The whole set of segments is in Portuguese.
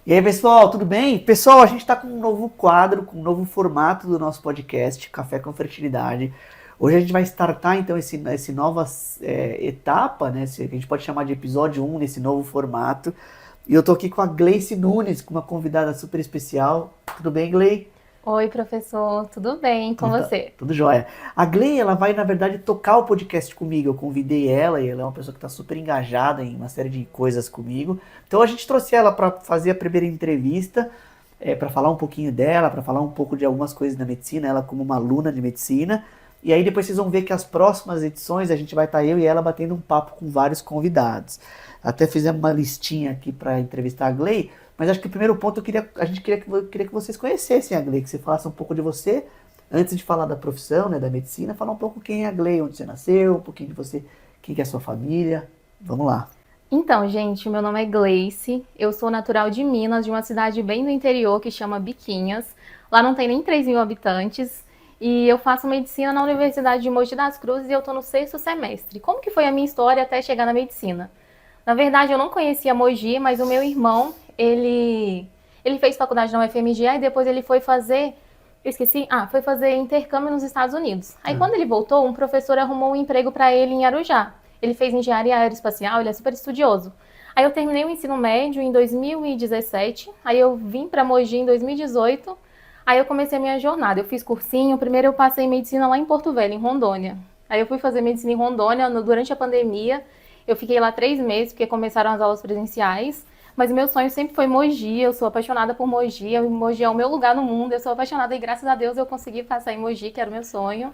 E aí, pessoal, tudo bem? Pessoal, a gente está com um novo quadro, com um novo formato do nosso podcast, Café com Fertilidade. Hoje a gente vai startar, então, esse nova etapa, né? Que a gente pode chamar de episódio 1 nesse novo formato. E eu tô aqui com a Gleice Nunes, com uma convidada super especial. Tudo bem, Glei? Oi, professor, tudo bem com você? Tudo jóia. A Glei, ela vai, na verdade, tocar o podcast comigo. Eu convidei ela e ela é uma pessoa que está super engajada em uma série de coisas comigo. Então a gente trouxe ela para fazer a primeira entrevista, para falar um pouquinho dela, para falar um pouco de algumas coisas da medicina, ela como uma aluna de medicina. E aí depois vocês vão ver que as próximas edições a gente vai estar eu e ela batendo um papo com vários convidados. Até fizemos uma listinha aqui para entrevistar a Glei. Mas acho que o primeiro ponto a gente queria que vocês conhecessem a Glei, que você falasse um pouco de você, antes de falar da profissão, né, da medicina, falar um pouco quem é a Glei, onde você nasceu, um pouquinho de você, quem que é a sua família. Vamos lá. Então, gente, meu nome é Gleice, eu sou natural de Minas, de uma cidade bem do interior que chama Biquinhas. Lá não tem nem 3.000 habitantes e eu faço medicina na Universidade de Mogi das Cruzes e eu estou no 6º semestre. Como que foi a minha história até chegar na medicina? Na verdade, eu não conhecia Mogi, mas o meu irmão, ele fez faculdade na UFMG e depois ele foi fazer, foi fazer intercâmbio nos Estados Unidos. Aí quando ele voltou, um professor arrumou um emprego para ele em Arujá. Ele fez engenharia aeroespacial, ele é super estudioso. Aí eu terminei o ensino médio em 2017, aí eu vim para Mogi em 2018, aí eu comecei a minha jornada. Eu fiz cursinho, primeiro eu passei medicina lá em Porto Velho, em Rondônia. Aí eu fui fazer medicina em Rondônia durante a pandemia. Eu fiquei lá 3 meses, porque começaram as aulas presenciais. Mas meu sonho sempre foi Mogi, eu sou apaixonada por Mogi. Mogi é o meu lugar no mundo, eu sou apaixonada e graças a Deus eu consegui passar em Mogi, que era o meu sonho.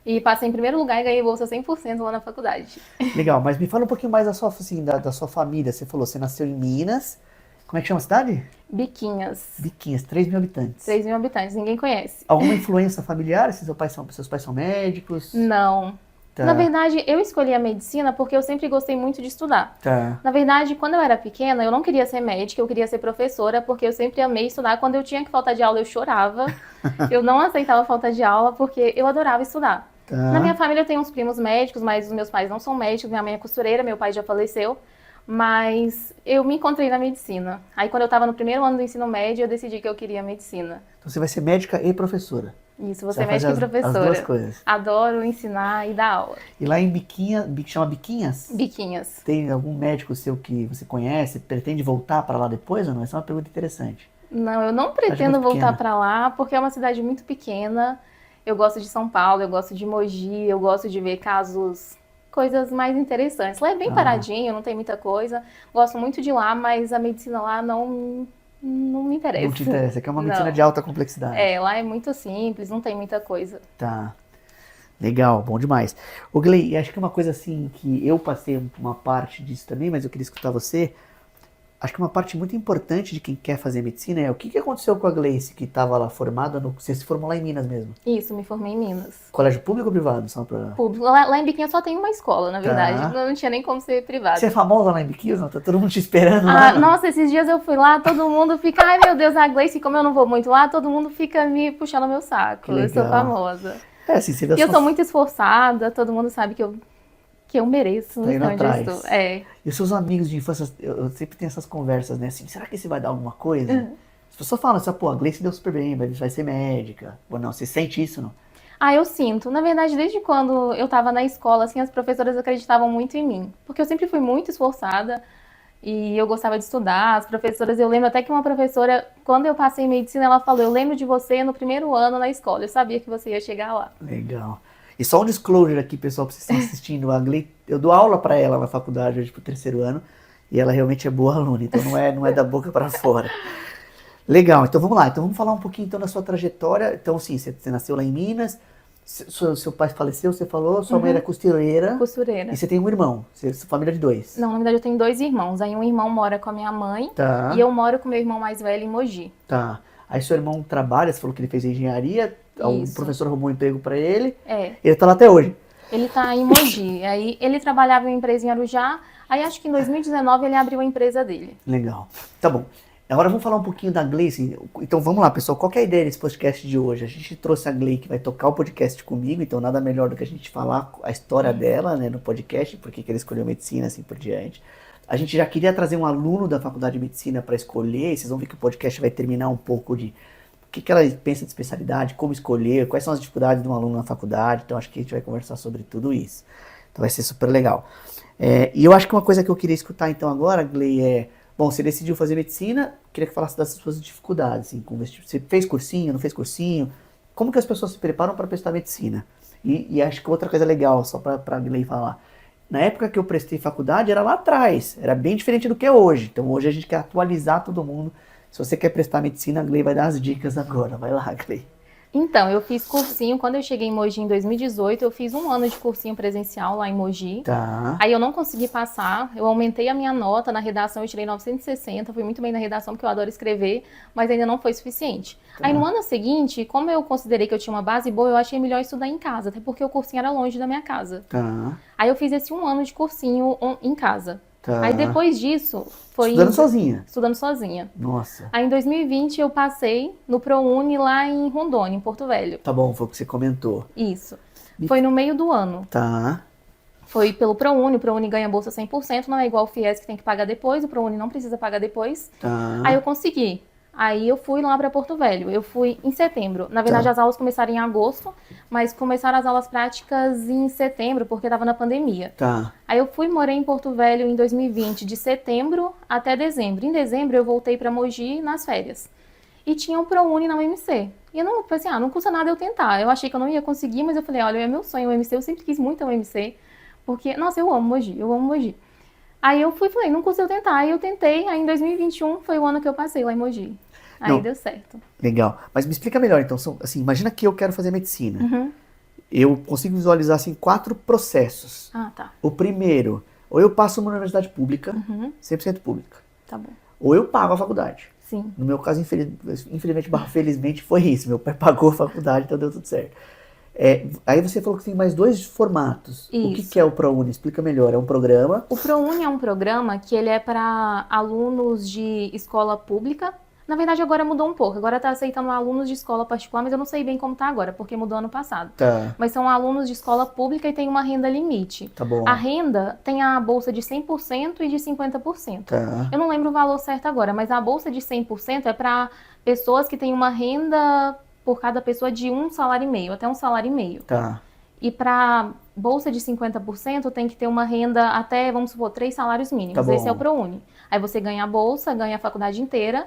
E passei em primeiro lugar e ganhei bolsa 100% lá na faculdade. Legal, mas me fala um pouquinho mais da sua, assim, da sua família. Você falou, você nasceu em Minas. Como é que chama a cidade? Biquinhas, Biquinhas, 3.000 habitantes. 3.000 habitantes, ninguém conhece. Alguma influência familiar? Seus pais são médicos? Não. Na Tá, verdade, eu escolhi a medicina porque eu sempre gostei muito de estudar. tá. Na verdade, quando eu era pequena, eu não queria ser médica, eu queria ser professora, porque eu sempre amei estudar. Quando eu tinha que faltar de aula, eu chorava. Eu não aceitava falta de aula, porque eu adorava estudar. Na minha Tá. família eu tenho uns primos médicos, mas os meus pais não são médicos, minha mãe é costureira, meu pai já faleceu. Mas eu me encontrei na medicina. Aí quando eu estava no primeiro ano do ensino médio, eu decidi que eu queria medicina. Então você vai ser médica e professora. Isso, Você você é vai fazer médica e as duas professora. coisas. Adoro ensinar e dar aula. E lá em Biquinha, chama Biquinhas? Biquinhas. Tem algum médico seu que você conhece, pretende voltar para lá depois ou não? Essa é uma pergunta interessante. Não, eu não Cidade muito pretendo voltar pequena. para lá, porque é uma cidade muito pequena. Eu gosto de São Paulo, eu gosto de Mogi, eu gosto de ver casos, coisas mais interessantes. Lá é bem Ah, paradinho, não tem muita coisa. Gosto muito de lá, mas a medicina lá não me não te interessa. interessa, que é uma medicina de Não. alta complexidade. É, lá é muito simples, não tem muita coisa. Tá, legal, bom demais. Ô Glei, acho que uma coisa assim que eu passei uma parte disso também, mas eu queria escutar você. Acho que uma parte muito importante de quem quer fazer medicina é o que aconteceu com a Gleice, que estava lá formada, você se formou lá em Minas mesmo. Isso, me formei em Minas. Colégio público ou privado? Só pra... Público. Lá em Biquinha só tem uma escola, na verdade. Tá. Não tinha nem como ser Você é privado. famosa lá em Biquinhos? Não? Tá todo mundo te esperando lá? Ah, Não? nossa, esses dias eu fui lá, todo mundo fica, ai meu Deus, a Gleice, como eu não vou muito lá, todo mundo fica me puxando o meu Que saco. Eu sou legal. famosa. É, assim, você vê a E eu sua... sou muito esforçada, todo mundo sabe que eu mereço Tá indo onde eu atrás. estou. É. E os seus amigos de infância, eu sempre tenho essas conversas, né? Assim, será que esse vai dar alguma coisa? As pessoas falam assim, pô, a Gleice deu super bem, vai ser médica. Ou não, você sente isso, não? Ah, eu sinto. Na verdade, desde quando eu estava na escola, assim, as professoras acreditavam muito em mim. Porque eu sempre fui muito esforçada e eu gostava de estudar. As professoras, eu lembro até que uma professora, quando eu passei em medicina, ela falou, eu lembro de você no primeiro ano na escola. Eu sabia que você ia chegar lá. Legal. E só um disclosure aqui, pessoal, pra vocês que estão assistindo. A Glei, eu dou aula pra ela na faculdade hoje pro 3º ano. E ela realmente é boa aluna, então não é da boca pra fora. Legal, então vamos lá. Então vamos falar um pouquinho então da sua trajetória. Então, sim, você nasceu lá em Minas, seu pai faleceu, você falou, sua mãe era costureira Costureira. e você tem um irmão, sua família é de 2. Não, na verdade eu tenho 2 irmãos. Aí um irmão mora com a minha mãe e Tá, eu moro com meu irmão mais velho em Mogi. tá. Aí seu irmão trabalha, você falou que ele fez engenharia, o Isso. professor arrumou um emprego pra ele, É. ele tá lá até hoje. Ele tá em Mogi. Aí ele trabalhava em uma empresa em Arujá. Aí acho que em 2019 ele abriu a empresa dele. Legal. Tá bom. Agora vamos falar um pouquinho da Gleice. Então vamos lá, pessoal. Qual que é a ideia desse podcast de hoje? A gente trouxe a Glei que vai tocar o podcast comigo, então nada melhor do que a gente falar a história dela, né, no podcast, porque que ela escolheu medicina, assim por diante. A gente já queria trazer um aluno da faculdade de medicina para escolher, e vocês vão ver que o podcast vai terminar um pouco de o que ela pensa de especialidade, como escolher, quais são as dificuldades de um aluno na faculdade. Então acho que a gente vai conversar sobre tudo isso. Então vai ser super legal. E eu acho que uma coisa que eu queria escutar então agora, Gley, bom, você decidiu fazer medicina, queria que falasse das suas dificuldades. Assim, você fez cursinho, não fez cursinho? Como que as pessoas se preparam para prestar medicina? E acho que outra coisa legal, só para a Gley falar. Na época que eu prestei faculdade, era lá atrás. Era bem diferente do que é hoje. Então hoje a gente quer atualizar todo mundo. Se você quer prestar medicina, a Gley vai dar as dicas agora. Vai lá, Gley. Então, eu fiz cursinho, quando eu cheguei em Mogi em 2018, eu fiz 1 ano de cursinho presencial lá em Mogi. Tá. Aí eu não consegui passar, eu aumentei a minha nota, na redação eu tirei 960, fui muito bem na redação porque eu adoro escrever, mas ainda não foi suficiente. Tá. Aí no ano seguinte, como eu considerei que eu tinha uma base boa, eu achei melhor estudar em casa, até porque o cursinho era longe da minha casa. Tá. Aí eu fiz esse 1 ano de cursinho em casa. Tá. Aí depois disso, foi... Estudando sozinha? Estudando sozinha. Nossa. Aí em 2020 eu passei no ProUni lá em Rondônia, em Porto Velho. Tá bom, foi o que você comentou. Isso. Foi no meio do ano. Tá. Foi pelo ProUni, o ProUni ganha bolsa 100%, não é igual o FIES que tem que pagar depois, o ProUni não precisa pagar depois. Tá. Aí eu consegui. Aí eu fui lá para Porto Velho, eu fui em setembro. Na verdade as aulas começaram em agosto, mas começaram as aulas práticas em setembro, porque estava na pandemia. Tá. Aí eu morei em Porto Velho em 2020, de setembro até dezembro. Em dezembro eu voltei para Mogi nas férias. E tinha um ProUni na UMC. E eu não pensei, não custa nada eu tentar. Eu achei que eu não ia conseguir, mas eu falei, olha, é meu sonho o UMC, eu sempre quis muito a UMC. Porque, nossa, eu amo Mogi. Aí eu falei, não custa eu tentar. Aí eu tentei, aí em 2021 foi o ano que eu passei lá em Mogi. Aí deu certo. Legal. Mas me explica melhor, então, assim, imagina que eu quero fazer medicina. Uhum. Eu consigo visualizar, assim, 4 processos. Ah, tá. O primeiro, ou eu passo numa universidade pública, 100% pública. Tá bom. Ou eu pago a faculdade. Sim. No meu caso, infelizmente, felizmente, foi isso. Meu pai pagou a faculdade, então deu tudo certo. Aí você falou que tem mais 2 formatos. Isso. O que é o ProUni? Explica melhor. É um programa? O ProUni é um programa que ele é para alunos de escola pública. Na verdade, agora mudou um pouco. Agora está aceitando alunos de escola particular, mas eu não sei bem como está agora, porque mudou ano passado. Tá. Mas são alunos de escola pública e tem uma renda limite. Tá bom. A renda tem a bolsa de 100% e de 50%. Tá. Eu não lembro o valor certo agora, mas a bolsa de 100% é para pessoas que têm uma renda por cada pessoa de 1,5 salário, até 1,5 salário. Tá. E para bolsa de 50% tem que ter uma renda até, vamos supor, 3 salários mínimos. Tá bom. Esse é o ProUni. Aí você ganha a bolsa, ganha a faculdade inteira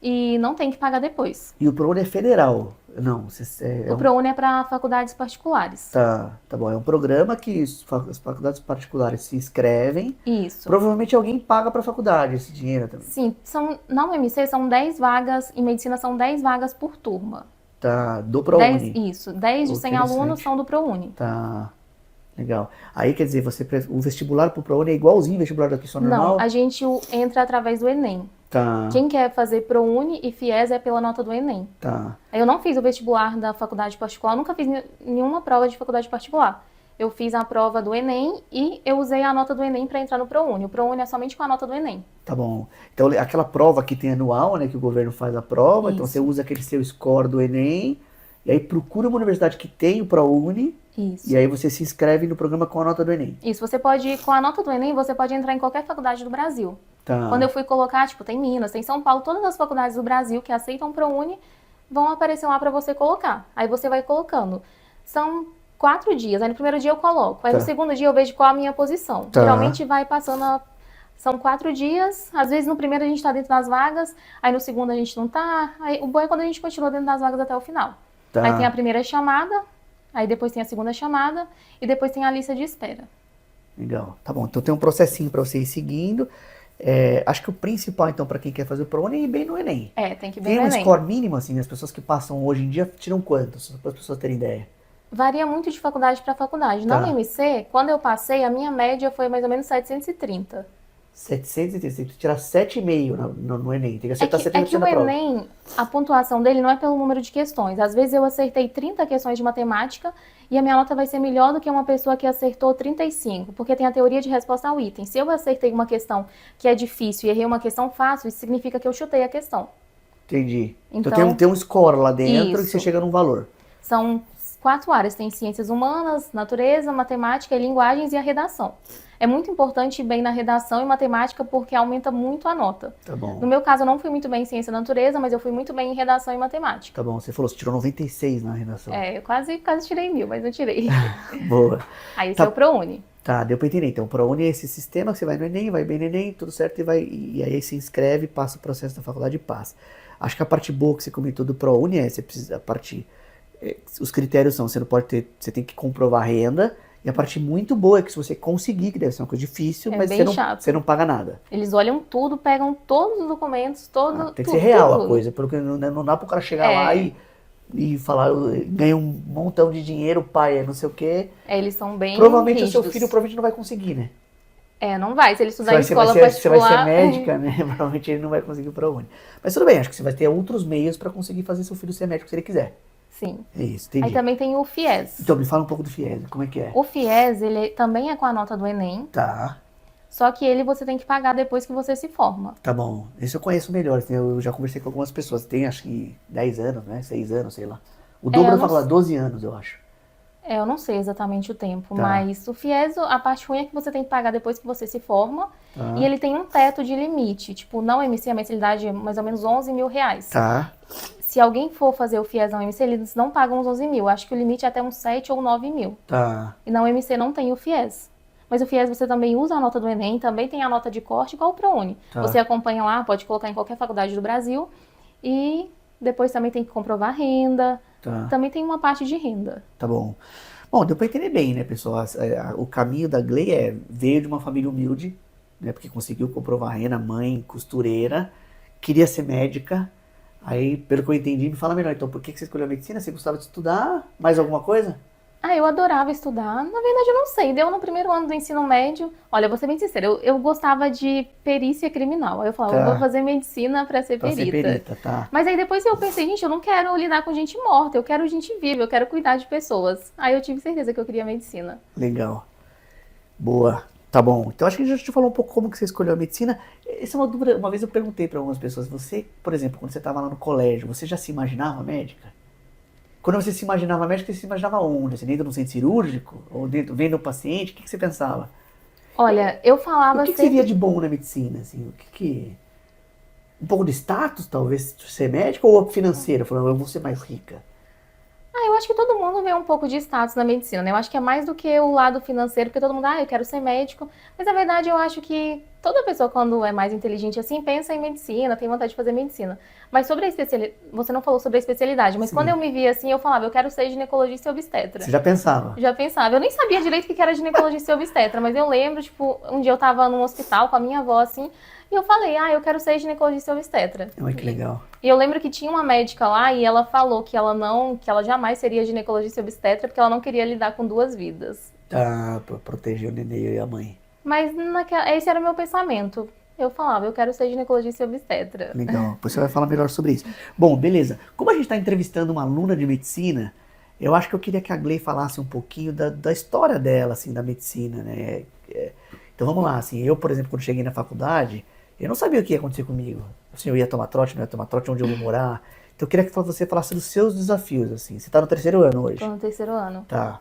e não tem que pagar depois. E o ProUni é federal? Não, O ProUni é para faculdades particulares. Tá bom. É um programa que as faculdades particulares se inscrevem. Isso. Provavelmente alguém paga para a faculdade esse dinheiro também. Sim, na UMC são 10 vagas, em medicina são 10 vagas por turma. Tá, do ProUni. 10 de 100 alunos Interessante. são do ProUni. Tá, legal. Aí quer dizer, o vestibular pro ProUni é igualzinho ao vestibular da pessoa normal? Não, a gente entra através do Enem. Tá, Quem quer fazer ProUni e FIES é pela nota do Enem. tá. Eu não fiz o vestibular da faculdade particular, nunca fiz nenhuma prova de faculdade particular. Eu fiz a prova do Enem e eu usei a nota do Enem para entrar no ProUni. O ProUni é somente com a nota do Enem. Tá bom. Então, aquela prova que tem anual, né, que o governo faz a prova, então Isso. você usa aquele seu score do Enem, e aí procura uma universidade que tem o ProUni, Isso. e aí você se inscreve no programa com a nota do Enem. Isso, você pode, com a nota do Enem, você pode entrar em qualquer faculdade do Brasil. Tá. Quando eu fui colocar, tem Minas, tem São Paulo, todas as faculdades do Brasil que aceitam ProUni vão aparecer lá para você colocar. Aí você vai colocando. São 4 dias, aí no primeiro dia eu coloco, aí no segundo dia eu vejo qual a minha posição. Tá. Geralmente vai passando, são 4 dias, às vezes no primeiro a gente tá dentro das vagas, aí no segundo a gente não tá, aí o bom é quando a gente continua dentro das vagas até o final. Tá. Aí tem a primeira chamada, aí depois tem a segunda chamada e depois tem a lista de espera. Legal, tá bom. Então tem um processinho para você ir seguindo. Acho que o principal, então, para quem quer fazer o ProUni é ir bem no Enem. Tem que ir Tem bem no um Enem. score mínimo, assim, as pessoas que passam hoje em dia tiram quanto? Só para as pessoas terem ideia. Varia muito de faculdade para faculdade. Tá. Na UMC, quando eu passei, a minha média foi mais ou menos 730. 730, tem que tirar 7,5 no Enem. Tem que É acertar que 70% o da prova. Enem, a pontuação dele não é pelo número de questões. Às vezes eu acertei 30 questões de matemática e a minha nota vai ser melhor do que uma pessoa que acertou 35, porque tem a teoria de resposta ao item. Se eu acertei uma questão que é difícil e errei uma questão fácil, isso significa que eu chutei a questão. Entendi. Então, Então tem um score lá dentro isso. que você chega num valor. São 4 áreas. Tem ciências humanas, natureza, matemática, linguagens e a redação. É muito importante ir bem na redação e matemática porque aumenta muito a nota. Tá bom. No meu caso, eu não fui muito bem em ciência da natureza, mas eu fui muito bem em redação e matemática. Tá bom, você falou, você tirou 96 na redação. Eu quase tirei 1000, mas não tirei. Boa. Aí esse é o ProUni. Tá, deu pra entender. Então, o ProUni é esse sistema que você vai no Enem, vai bem no Enem, tudo certo, e aí se inscreve, passa o processo da faculdade e passa. Acho que a parte boa que você comentou do ProUni é, você precisa, os critérios são, você não pode ter, você tem que comprovar renda, e a parte muito boa é que se você conseguir, que deve ser uma coisa difícil, mas você não paga nada. Eles olham tudo, pegam todos os documentos, tem que ser real a coisa, porque não dá pro cara chegar lá e falar, ganha um montão de dinheiro, pai, não sei o quê. Eles são bem provavelmente rígidos. O seu filho provavelmente não vai conseguir, né? Não vai. Se ele estudar em escola particular... Você vai ser médica, né? Provavelmente ele não vai conseguir o ProUni. Mas tudo bem, acho que você vai ter outros meios para conseguir fazer seu filho ser médico se ele quiser. Sim. É isso, entendi. Aí também tem o FIES. Então, me fala um pouco do FIES, como é que é? O FIES, ele também é com a nota do Enem. Tá. Só que você tem que pagar depois que você se forma. Tá bom. Esse eu conheço melhor. Eu já conversei com algumas pessoas. Tem, acho que 10 anos, né? 6 anos, sei lá. O dobro da faculdade, 12 anos, eu acho. Eu não sei exatamente o tempo, tá. Mas o FIES, a parte ruim é que você tem que pagar depois que você se forma. Tá. E ele tem um teto de limite. Tipo, na UMC a mensalidade é mais ou menos R$11.000. Tá. Se alguém for fazer o FIES na UMC, eles não pagam os 11.000. Acho que o limite é até uns 7 ou 9.000. Tá. E na UMC não tem o FIES. Mas o FIES você também usa a nota do Enem, também tem a nota de corte, igual o ProUni. Tá. Você acompanha lá, pode colocar em qualquer faculdade do Brasil. E depois também tem que comprovar renda. Tá. Também tem uma parte de renda. Tá bom. Bom, deu pra entender bem, né, pessoal? O caminho da Gley veio de uma família humilde, né, porque conseguiu comprovar renda, mãe, costureira, queria ser médica. Aí, pelo que eu entendi, me fala melhor. Então, por que você escolheu a medicina? Você gostava de estudar? Mais alguma coisa? Eu adorava estudar. Na verdade, eu não sei. Deu no primeiro ano do ensino médio. Olha, eu vou ser bem sincera. Eu gostava de perícia criminal. Aí eu falava, eu vou fazer medicina pra ser perita. Ser perita, tá. Mas aí depois eu pensei, gente, eu não quero lidar com gente morta. Eu quero gente viva, eu quero cuidar de pessoas. Aí eu tive certeza que eu queria medicina. Legal. Boa. Tá bom. Então, acho que a gente já te falou um pouco como que você escolheu a medicina. Essa é uma dúvida. Uma vez eu perguntei para algumas pessoas. Você, por exemplo, quando você estava lá no colégio, você já se imaginava médica? Quando você se imaginava médica, você se imaginava onde? Você dentro de um centro cirúrgico? Ou dentro, vendo o paciente? O que você pensava? Olha, eu falava... O que você via de bom na medicina? Assim? Um pouco de status, talvez, ser médico? Ou financeiro? Falando, eu vou ser mais rica? Eu acho que todo mundo vê um pouco de status na medicina, né? Eu acho que é mais do que o lado financeiro, porque todo mundo, eu quero ser médico. Mas, na verdade, eu acho que toda pessoa, quando é mais inteligente assim, pensa em medicina, tem vontade de fazer medicina. Mas sobre a especialidade, você não falou sobre a especialidade, mas quando eu me via assim, eu falava, eu quero ser ginecologista e obstetra. Você já pensava? Já pensava. Eu nem sabia direito o que era ginecologista e obstetra, mas eu lembro, tipo, um dia eu tava num hospital com a minha avó, assim, e eu falei, eu quero ser ginecologista e obstetra. Olha que legal. E eu lembro que tinha uma médica lá e ela falou que ela jamais seria ginecologista e obstetra porque ela não queria lidar com 2 vidas. Tá, pra proteger o neném e a mãe. Mas esse era o meu pensamento. Eu falava, eu quero ser ginecologista e obstetra. Legal, depois você vai falar melhor sobre isso. Bom, beleza. Como a gente está entrevistando uma aluna de medicina, eu acho que eu queria que a Gley falasse um pouquinho da história dela, assim, da medicina, né? Então vamos lá, assim, eu, por exemplo, quando cheguei na faculdade, eu não sabia o que ia acontecer comigo. Assim, eu ia tomar trote, não ia tomar trote, onde eu vou morar. Então eu queria que você falasse dos seus desafios, assim. Você está no 3º ano hoje? Estou no 3º ano. Tá.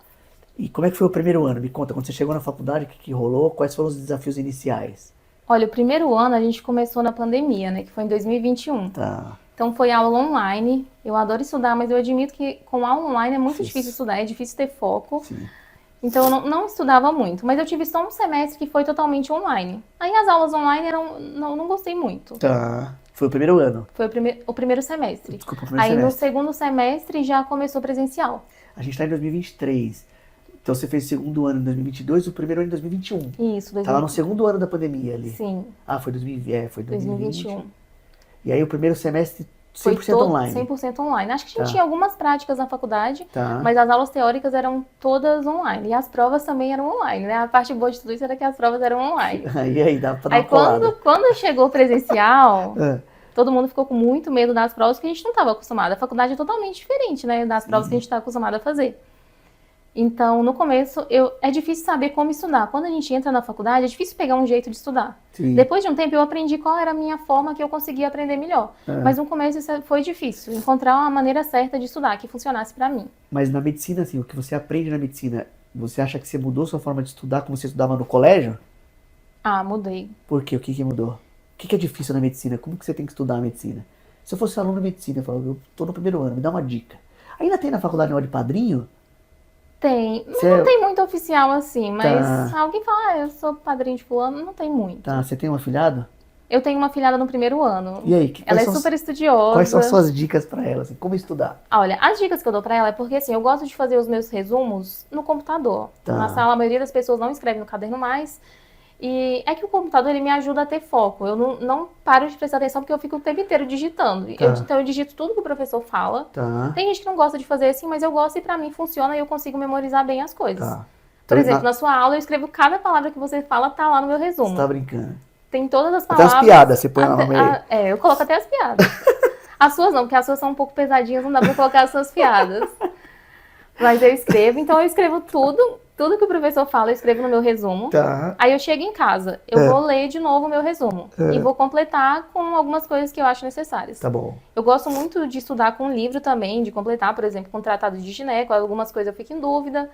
E como é que foi o primeiro ano? Me conta, quando você chegou na faculdade, o que rolou? Quais foram os desafios iniciais? Olha, o primeiro ano a gente começou na pandemia, né? Que foi em 2021. Tá. Então foi aula online. Eu adoro estudar, mas eu admito que com aula online é muito difícil estudar, é difícil ter foco. Sim. Então eu não estudava muito, mas eu tive só um semestre que foi totalmente online. Aí as aulas online não gostei muito. Tá. Foi o primeiro ano? Foi o primeiro semestre. Desculpa, o primeiro semestre. No segundo semestre já começou presencial. A gente está em 2023. Então você fez o segundo ano em 2022 e o primeiro ano em 2021. Isso, 2021. Tava no segundo ano da pandemia ali. Sim. Foi 2020. Foi 2021. E aí o primeiro semestre 100% online. 100% online. Acho que a gente tinha algumas práticas na faculdade, Tá. mas as aulas teóricas eram todas online. E as provas também eram online, né? A parte boa de tudo isso era que as provas eram online. Aí dá pra dar uma colada. Quando chegou presencial, todo mundo ficou com muito medo das provas, porque a gente não estava acostumado. A faculdade é totalmente diferente, né? Das provas que a gente está acostumado a fazer. Então, no começo, é difícil saber como estudar. Quando a gente entra na faculdade, é difícil pegar um jeito de estudar. Sim. Depois de um tempo, eu aprendi qual era a minha forma que eu conseguia aprender melhor. Mas no começo isso foi difícil, encontrar uma maneira certa de estudar, que funcionasse pra mim. Mas na medicina, assim, o que você aprende na medicina, você acha que você mudou sua forma de estudar como você estudava no colégio? Ah, mudei. Por quê? O que que mudou? O que que é difícil na medicina? Como que você tem que estudar a medicina? Se eu fosse aluno de medicina, eu falava, eu tô no primeiro ano, me dá uma dica. Ainda tem na faculdade negócio de padrinho? Tem. Você Não tem muito oficial assim, mas tá, alguém fala, eu sou padrinho de fulano, não tem muito. tá, você tem um afilhado? Eu tenho uma afilhada no primeiro ano. E aí, Ela é super quais são as estudiosa. suas dicas pra ela, assim, como estudar? Olha, as dicas que eu dou pra ela é porque assim, eu gosto de fazer os meus resumos no computador. Tá. Na sala, a maioria das pessoas não escreve no caderno mais. E é que o computador ele me ajuda a ter foco. Eu não paro de prestar atenção porque eu fico o tempo inteiro digitando. Tá. Então eu digito tudo que o professor fala. Tá, Tem gente que não gosta de fazer assim, mas eu gosto e pra mim funciona e eu consigo memorizar bem as coisas. tá. Por Então, exemplo, na sua aula eu escrevo cada palavra que você fala, tá lá no meu você resumo. tá brincando. Tem todas as Até palavras. as piadas, você põe lá no meio. Eu coloco até as piadas. As suas não, porque as suas são um pouco pesadinhas, não dá pra colocar as suas piadas. Mas eu escrevo, então eu escrevo tudo que o professor fala, eu escrevo no meu resumo. Tá. Aí eu chego em casa, eu vou ler de novo o meu resumo. E vou completar com algumas coisas que eu acho necessárias. Tá bom. Eu gosto muito de estudar com livro também, de completar, por exemplo, com tratado de gineco, algumas coisas eu fico em dúvida.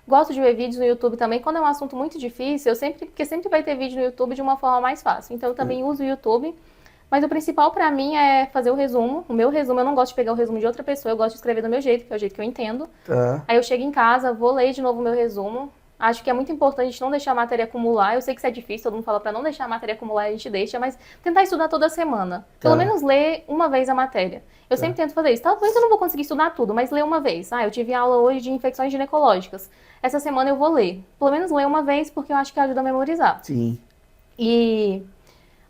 Gosto de ver vídeos no YouTube também, quando é um assunto muito difícil, porque sempre vai ter vídeo no YouTube de uma forma mais fácil. Então eu também uso o YouTube. Mas o principal pra mim é fazer o resumo. O meu resumo, eu não gosto de pegar o resumo de outra pessoa, eu gosto de escrever do meu jeito, que é o jeito que eu entendo. Tá. Aí eu chego em casa, vou ler de novo o meu resumo. Acho que é muito importante a gente não deixar a matéria acumular. Eu sei que isso é difícil, todo mundo fala pra não deixar a matéria acumular, a gente deixa, mas tentar estudar toda semana. Pelo menos ler uma vez a matéria. Eu sempre tento fazer isso. Talvez eu não vou conseguir estudar tudo, mas ler uma vez. Eu tive aula hoje de infecções ginecológicas. Essa semana eu vou ler. Pelo menos ler uma vez, porque eu acho que ajuda a memorizar. Sim. E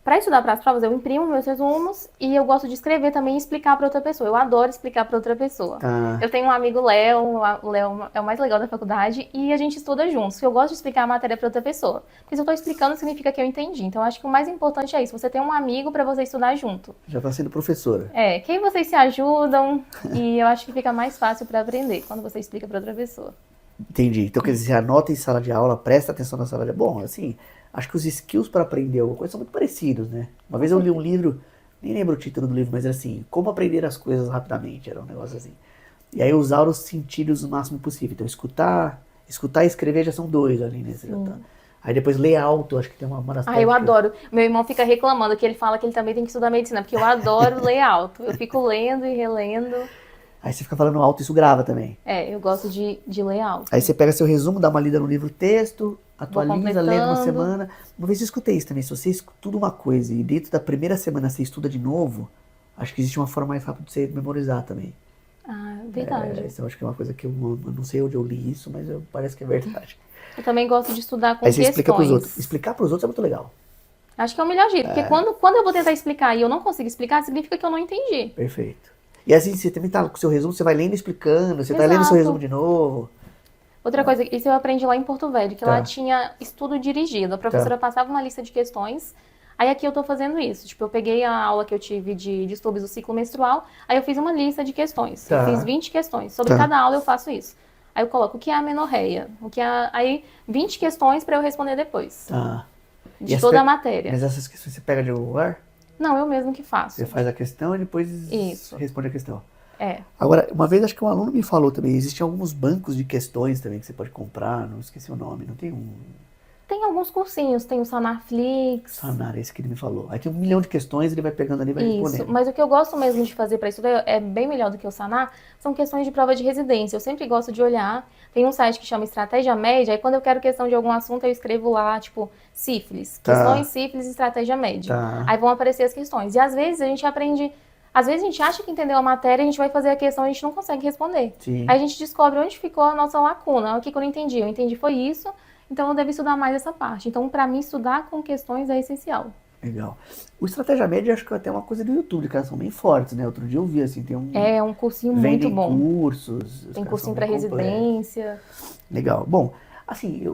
para estudar para as provas, eu imprimo meus resumos e eu gosto de escrever também e explicar para outra pessoa. Eu adoro explicar para outra pessoa. Tá. Eu tenho um amigo, Léo, o Léo é o mais legal da faculdade, e a gente estuda juntos. Eu gosto de explicar a matéria para outra pessoa. Porque se eu estou explicando, significa que eu entendi. Então, eu acho que o mais importante é isso, você ter um amigo para você estudar junto. Já tá sendo professora. Que aí vocês se ajudam e eu acho que fica mais fácil para aprender quando você explica para outra pessoa. Entendi. Então, quer dizer, você anota em sala de aula, presta atenção na sala de aula. Bom, assim, acho que os skills para aprender alguma coisa são muito parecidos, né? Uma vez eu li um livro, nem lembro o título do livro, mas era assim, como aprender as coisas rapidamente, era um negócio assim. E aí usar os sentidos o máximo possível. Então, escutar e escrever já são dois ali, né? Aí depois ler alto, acho que tem uma das Eu adoro. Meu irmão fica reclamando que ele fala que ele também tem que estudar medicina, porque eu adoro ler alto. Eu fico lendo e relendo. Aí você fica falando alto e isso grava também. Eu gosto de ler alto. Aí você pega seu resumo, dá uma lida no livro texto, atualiza, lê numa completando. semana. Uma vez eu escutei isso também, se você estuda uma coisa e dentro da primeira semana você estuda de novo, acho que existe uma forma mais rápida de você memorizar também. Verdade. Isso eu acho que é uma coisa que eu não sei onde eu li isso, mas parece que é verdade. Eu também gosto de estudar com Aí você questões. explica pros outros. Explicar pros outros é muito legal. Acho que é o melhor jeito, porque quando eu vou tentar explicar e eu não consigo explicar, significa que eu não entendi. Perfeito. E assim, você também tá com o seu resumo, você vai lendo e explicando, você tá lendo o seu Exato. resumo de novo. Outra coisa, isso eu aprendi lá em Porto Velho, que Tá. lá tinha estudo dirigido. A professora passava uma lista de questões, aí aqui eu tô fazendo isso. Tipo, eu peguei a aula que eu tive de distúrbios do ciclo menstrual, aí eu fiz uma lista de questões. Tá. Eu fiz 20 questões. Sobre cada aula eu faço isso. Aí eu coloco o que é a amenorreia, aí 20 questões pra eu responder depois. Tá. De toda a matéria. Mas essas questões você pega de algum lugar? Não, eu mesmo que faço. Você faz a questão e depois Isso. responde a questão. É. Agora, uma vez acho que um aluno me falou também, existem alguns bancos de questões também que você pode comprar, não esqueci o nome, não tem um... Tem alguns cursinhos, tem o Sanarflix. Sanar, esse que ele me falou. Aí tem 1 milhão de questões, ele vai pegando ali e vai Isso, respondendo. mas o que eu gosto mesmo de fazer para isso é bem melhor do que o Sanar, são questões de prova de residência. Eu sempre gosto de olhar, tem um site que chama Estratégia Média, aí quando eu quero questão de algum assunto, eu escrevo lá, tipo, sífilis. Tá. Questões sífilis e estratégia média. Tá. Aí vão aparecer as questões. E às vezes a gente aprende, às vezes a gente acha que entendeu a matéria, a gente vai fazer a questão e a gente não consegue responder. Sim. Aí a gente descobre onde ficou a nossa lacuna, o que eu não entendi. Eu entendi foi isso, então eu devo estudar mais essa parte. Então, para mim, estudar com questões é essencial. Legal. O Estratégia Média, acho que até é uma coisa do YouTube, os caras são bem fortes, né? Outro dia eu vi, assim, tem um... É um cursinho muito vendem bom. cursos. os Tem caras cursinho são para bem completos. residência. Legal. Bom, assim,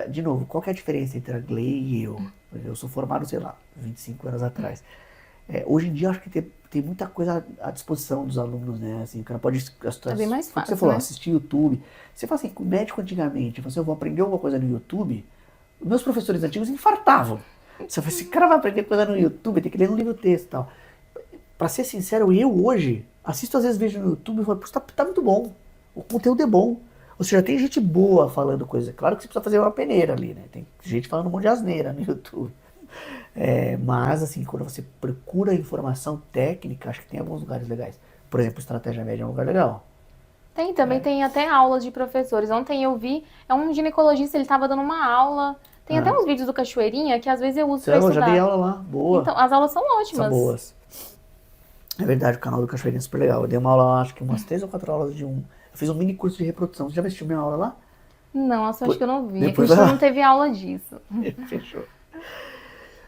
de novo, qual que é a diferença entre a Gley e eu? Eu sou formado, sei lá, 25 anos atrás. Hoje em dia eu acho que tem muita coisa à disposição dos alunos, né? Assim, o cara pode É bem mais como fácil, você falou, né? assistir YouTube. Você fala assim, com o médico antigamente, você eu vou aprender alguma coisa no YouTube, os meus professores antigos infartavam. Você fala, esse cara vai aprender coisa no YouTube, tem que ler um livro texto e tal. Pra ser sincero, eu hoje assisto às vezes vídeo no YouTube e falo, pô, tá muito bom. O conteúdo é bom. Ou seja, tem gente boa falando coisa. Claro que você precisa fazer uma peneira ali, né? Tem gente falando um monte de asneira no YouTube. Mas, assim, quando você procura informação técnica, acho que tem alguns lugares legais. Por exemplo, Estratégia Média é um lugar legal. Também tem até aulas de professores. Ontem eu vi, é um ginecologista, ele estava dando uma aula. Tem até Ah, uns vídeos do Cachoeirinha que às vezes eu uso para então, eu já dei estudar. aula lá. Boa. Então, as aulas são São ótimas. boas. É verdade, o canal do Cachoeirinha é super legal. Eu dei uma aula lá, acho que umas 3 ou 4 aulas de um. Eu fiz um mini curso de reprodução. Você já assistiu minha aula lá? Não, eu acho que eu não vi. É que o Depois Cristiano vai não teve aula disso. Fechou.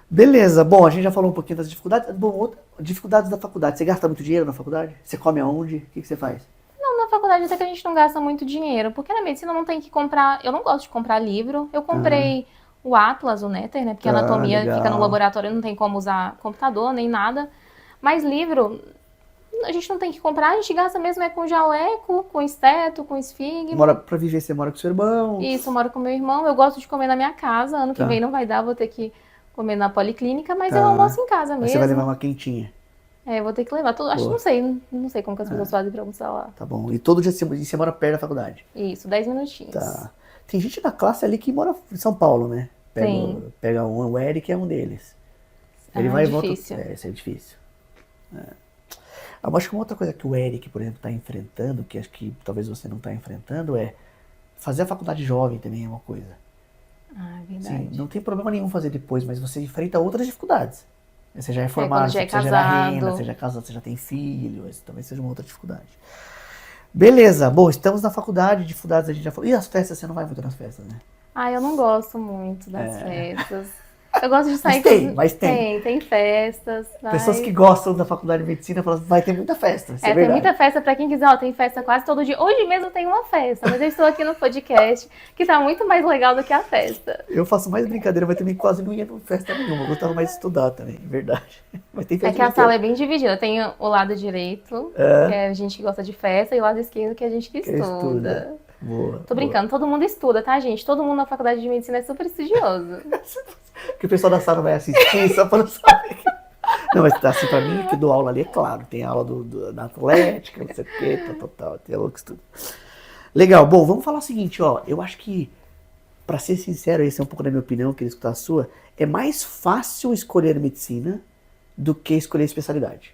Beleza, bom, a gente já falou um pouquinho das dificuldades. Bom, dificuldades da faculdade. Você gasta muito dinheiro na faculdade? Você come aonde? O que você faz? Não, na faculdade até que a gente não gasta muito dinheiro, porque na medicina não tem que comprar. Eu não gosto de comprar livro. Eu comprei o Atlas, o Néter, né? Porque a Tá, anatomia fica no legal. laboratório, não tem como usar computador nem nada. Mas livro, a gente não tem que comprar, a gente gasta mesmo com jaleco, com esteto, com esfigma. Pra viver, você mora com seu irmão? Isso, eu moro com meu irmão. Eu gosto de comer na minha casa. Ano que Tá, vem não vai dar, vou ter que comer na policlínica, mas eu tá. almoço em casa Mas você vai levar mesmo. uma quentinha. É, eu vou ter que levar tudo. Acho que Boa. não sei como que as pessoas fazem pra almoçar lá. Tá bom. E todo dia você mora perto da faculdade? Isso, 10 minutinhos. Tá. Tem gente da classe ali que mora em São Paulo, né? Tem. Pega o Eric é um deles. Ele Ah, vai e difícil. volta. Isso é difícil. Eu acho que uma outra coisa que o Eric, por exemplo, está enfrentando, que acho que talvez você não está enfrentando, é fazer a faculdade jovem também é uma coisa. Ah, é Sim, verdade. não tem problema nenhum fazer depois, mas você enfrenta outras dificuldades. Você já é É, quando formado, já você é precisa gerar renda, casado. você já é casado, você já tem filho, isso talvez seja uma outra dificuldade. Beleza, bom, estamos na faculdade, dificuldades a gente já falou. E as festas, você não vai muito nas festas, né? Ah, eu não gosto muito das festas. Eu gosto de sair Mas tem. Tem festas, Pessoas que mas... gostam da faculdade de medicina falam, vai ter muita festa, isso é Tem verdade. muita festa pra quem quiser, ó, tem festa quase todo dia. Hoje mesmo tem uma festa, mas eu estou aqui no podcast, que tá muito mais legal do que a festa. Eu faço mais brincadeira, mas também quase não ia em festa nenhuma. Eu gostava mais de estudar também, é verdade. Mas tem É festa que a o dia sala é inteiro. bem dividida. Tem o lado direito, que é a gente que gosta de festa, e o lado esquerdo, que é a gente que Que estuda. estuda. Boa. Tô brincando, todo mundo estuda, tá, gente? Todo mundo na faculdade de medicina é super estudioso. Que o pessoal da sala vai assistir só pra não saber. Não, mas assim, pra mim, que dou aula ali, é claro. Tem aula da atlética, não sei o quê, tal. Tem aula que estuda. Legal, bom, vamos falar o seguinte, ó. Eu acho que, pra ser sincero, esse é um pouco da minha opinião, queria escutar a sua. É mais fácil escolher medicina do que escolher especialidade.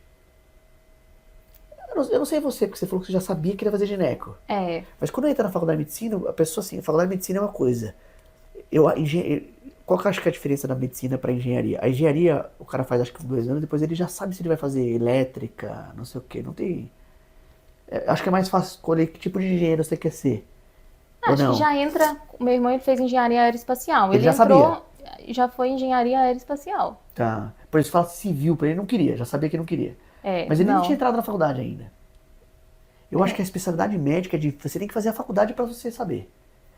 Eu não sei você, porque você falou que você já sabia que ia fazer gineco. É, Mas quando entra na faculdade de medicina, a pessoa assim, a faculdade de medicina é uma coisa. Qual que eu acho que é a diferença da medicina para engenharia? A engenharia, o cara faz acho que 2 anos, depois ele já sabe se ele vai fazer elétrica, não sei o que, não tem. Acho que é mais fácil escolher que tipo de engenheiro você quer ser. Ou acho que não? já entra. O meu irmão ele fez engenharia aeroespacial. Ele Ele já entrou, já foi engenharia aeroespacial. Tá. Por isso fala civil, pra ele não queria, já sabia que não queria. É, Mas ele nem tinha não. entrado na faculdade ainda. Eu acho que a especialidade médica é de você tem que fazer a faculdade pra você saber.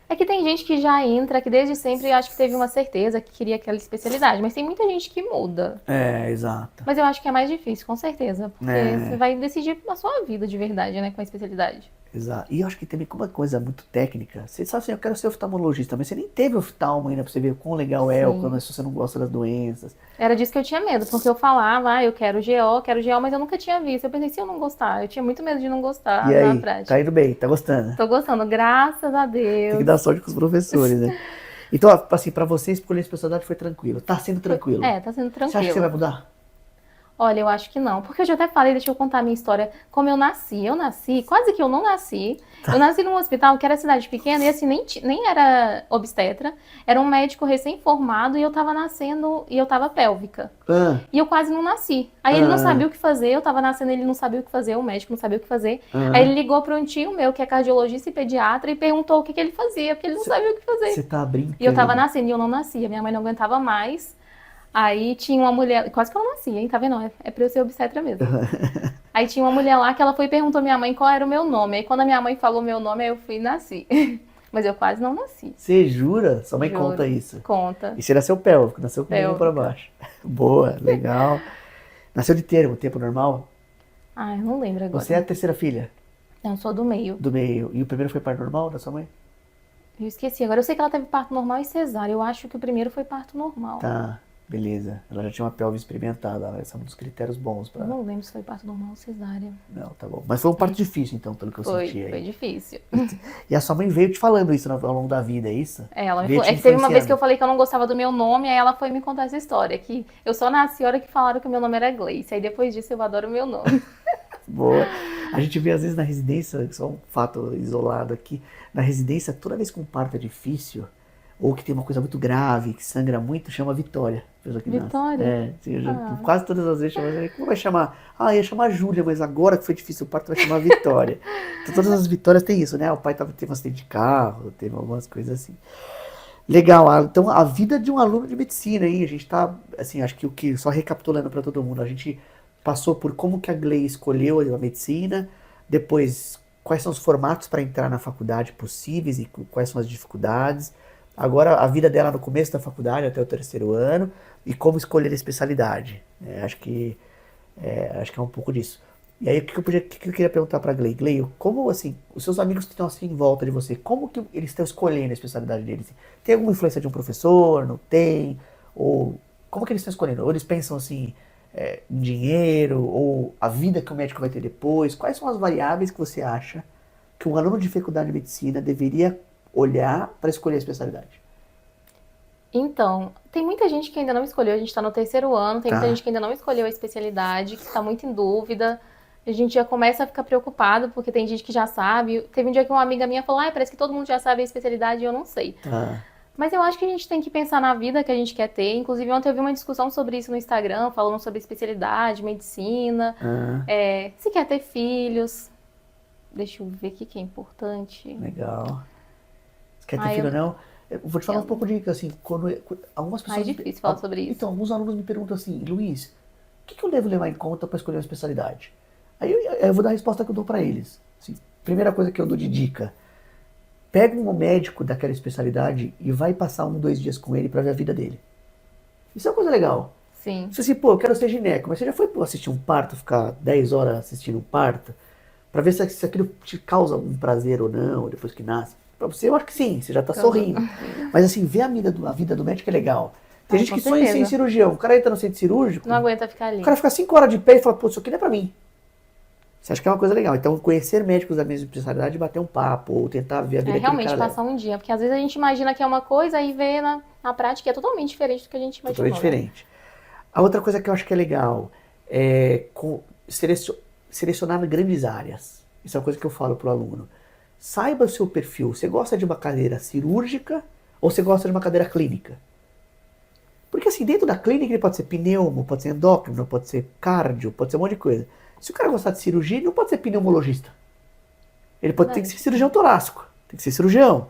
É que tem gente que já entra, que desde sempre acho que teve uma certeza que queria aquela especialidade, mas tem muita gente que muda. É, exato. Mas eu acho que é mais difícil, com certeza, porque É. você vai decidir a sua vida de verdade, né, com a especialidade. Exato. E eu acho que também, como é uma coisa muito técnica, você sabe assim, eu quero ser oftalmologista, mas você nem teve oftalmo ainda pra você ver o quão legal é, ou quando se você não gosta das doenças. Era disso que eu tinha medo, porque eu falava, eu quero GO, mas eu nunca tinha visto. Eu pensei, se eu não gostar, eu tinha muito medo de não gostar E na aí, prática. tá indo bem, tá gostando? Tô gostando, graças a Tem que Deus. dar sorte com os professores, né? Então, assim, pra você escolher a especialidade foi tranquilo. Tá sendo tranquilo. É, tá sendo Você acha que você vai tranquilo. mudar? Olha, eu acho que não, porque eu já até falei, deixa eu contar a minha história, como eu nasci. Eu nasci, quase que eu não nasci. Eu nasci num hospital que era cidade pequena e assim, nem era obstetra, era um médico recém-formado e eu tava nascendo e eu tava pélvica. Ah, E eu quase não nasci. Aí ele não Ah. sabia o que fazer, eu tava nascendo, ele não sabia o que fazer, o médico não sabia o que fazer. Ah. Aí ele ligou para um tio meu, que é cardiologista e pediatra, e perguntou o que ele fazia, porque ele não sabia o que fazer. você tá brincando. E eu tava nascendo e eu não nascia, minha mãe não aguentava mais. Aí tinha uma mulher, quase que eu não nasci, hein? Tá vendo? É pra eu ser obstetra mesmo. Aí tinha uma mulher lá que ela foi e perguntou à minha mãe qual era o meu nome. Aí quando a minha mãe falou meu nome, aí eu fui e nasci. Mas eu quase não nasci. Você jura? Sua mãe Juro. conta isso. Conta. E você nasceu pélvico, nasceu com o bumbum pra Pélvica. baixo. Boa, legal. Nasceu de tempo normal? Ah, eu não lembro agora. Você é a terceira filha Não, eu sou do meio. do meio. E o primeiro foi parto normal da sua mãe? Eu esqueci. Agora eu sei que ela teve parto normal e cesárea. Eu acho que o primeiro foi parto normal. Tá, beleza. Ela já tinha uma pelve experimentada. Esse é um dos critérios bons Eu pra... não lembro se foi parto normal ou cesárea. Não, tá bom. Mas foi um parto difícil, então, pelo que eu senti aí. Foi difícil. E a sua mãe veio te falando isso ao longo da vida, é isso? É, ela me Veio falou. te É que teve uma vez influenciando. que eu falei que eu não gostava do meu nome, aí ela foi me contar essa história. Que eu só nasci a hora que falaram que o meu nome era Gleice. Aí depois disso eu adoro o meu nome. Boa. A gente vê às vezes na residência, só um fato isolado aqui, na residência, toda vez que um parto é difícil, ou que tem uma coisa muito grave, que sangra muito, chama Vitória. A pessoa que nasce. Vitória? É, assim, quase todas as vezes chama. Como vai chamar? Ah, ia chamar Júlia, mas agora que foi difícil o parto vai chamar Vitória. Então todas as Vitórias tem isso, né? O pai teve um acidente de carro, teve algumas coisas assim. Legal, então a vida de um aluno de medicina, hein? A gente tá, assim, acho que só recapitulando para todo mundo, a gente passou por como que a Gley escolheu a medicina, depois quais são os formatos para entrar na faculdade possíveis e quais são as dificuldades. Agora a vida dela no começo da faculdade até o terceiro ano e como escolher a especialidade. Acho que é um pouco disso. E aí o que eu queria perguntar para a Gley? Gley, como assim, os seus amigos que estão assim em volta de você, como que eles estão escolhendo a especialidade deles? Tem alguma influência de um professor? Não tem? Ou como que eles estão escolhendo? Ou eles pensam assim, em dinheiro, ou a vida que o médico vai ter depois? Quais são as variáveis que você acha que um aluno de faculdade de medicina deveria olhar para escolher a especialidade? Então, tem muita gente que ainda não escolheu, a gente está no terceiro ano, tem muita Tá. gente que ainda não escolheu a especialidade, que está muito em dúvida. A gente já começa a ficar preocupado, porque tem gente que já sabe. Teve um dia que uma amiga minha falou, parece que todo mundo já sabe a especialidade e eu não sei. Tá. Mas eu acho que a gente tem que pensar na vida que a gente quer ter. Inclusive, ontem eu vi uma discussão sobre isso no Instagram, falando sobre especialidade, medicina, Ah, se quer ter filhos. Deixa eu ver o que é importante. legal. Você quer ter Ai, filho eu- ou não? Eu vou te falar um pouco de, assim, algumas É pessoas... difícil falar sobre isso. Então, alguns alunos me perguntam assim, Luiz, o que eu devo levar em conta para escolher uma especialidade? Aí eu vou dar a resposta que eu dou para eles. Assim, primeira coisa que eu dou de dica, pega um médico daquela especialidade e vai passar 1, 2 dias com ele para ver a vida dele. Isso é uma coisa legal. Sim. Você assim, pô, eu quero ser gineco, mas você já foi assistir um parto, ficar 10 horas assistindo um parto, para ver se aquilo te causa um prazer ou não, depois que nasce? Pra você, eu acho que sim, você já tá sorrindo. Mas assim, ver a vida do médico é legal. Tem gente com que sonha em ser certeza. cirurgião. O cara entra no centro cirúrgico, Não aguenta ficar ali. o cara fica 5 horas de pé e fala, pô, isso aqui não é pra mim. Você acha que é uma coisa legal. Então, conhecer médicos da mesma especialidade, bater um papo, ou tentar ver a vida que Realmente cara passar um dia, porque às vezes a gente imagina que é uma coisa e vê na prática é totalmente diferente do que a gente imaginou. totalmente diferente. A outra coisa que eu acho que é legal é selecionar grandes áreas. Isso é uma coisa que eu falo pro aluno. Saiba o seu perfil. Você gosta de uma cadeira cirúrgica ou você gosta de uma cadeira clínica? Porque assim, dentro da clínica ele pode ser pneumo, pode ser endócrino, pode ser cardio, pode ser um monte de coisa. Se o cara gostar de cirurgia, ele não pode ser pneumologista. Ele ter que ser cirurgião torácico, tem que ser cirurgião.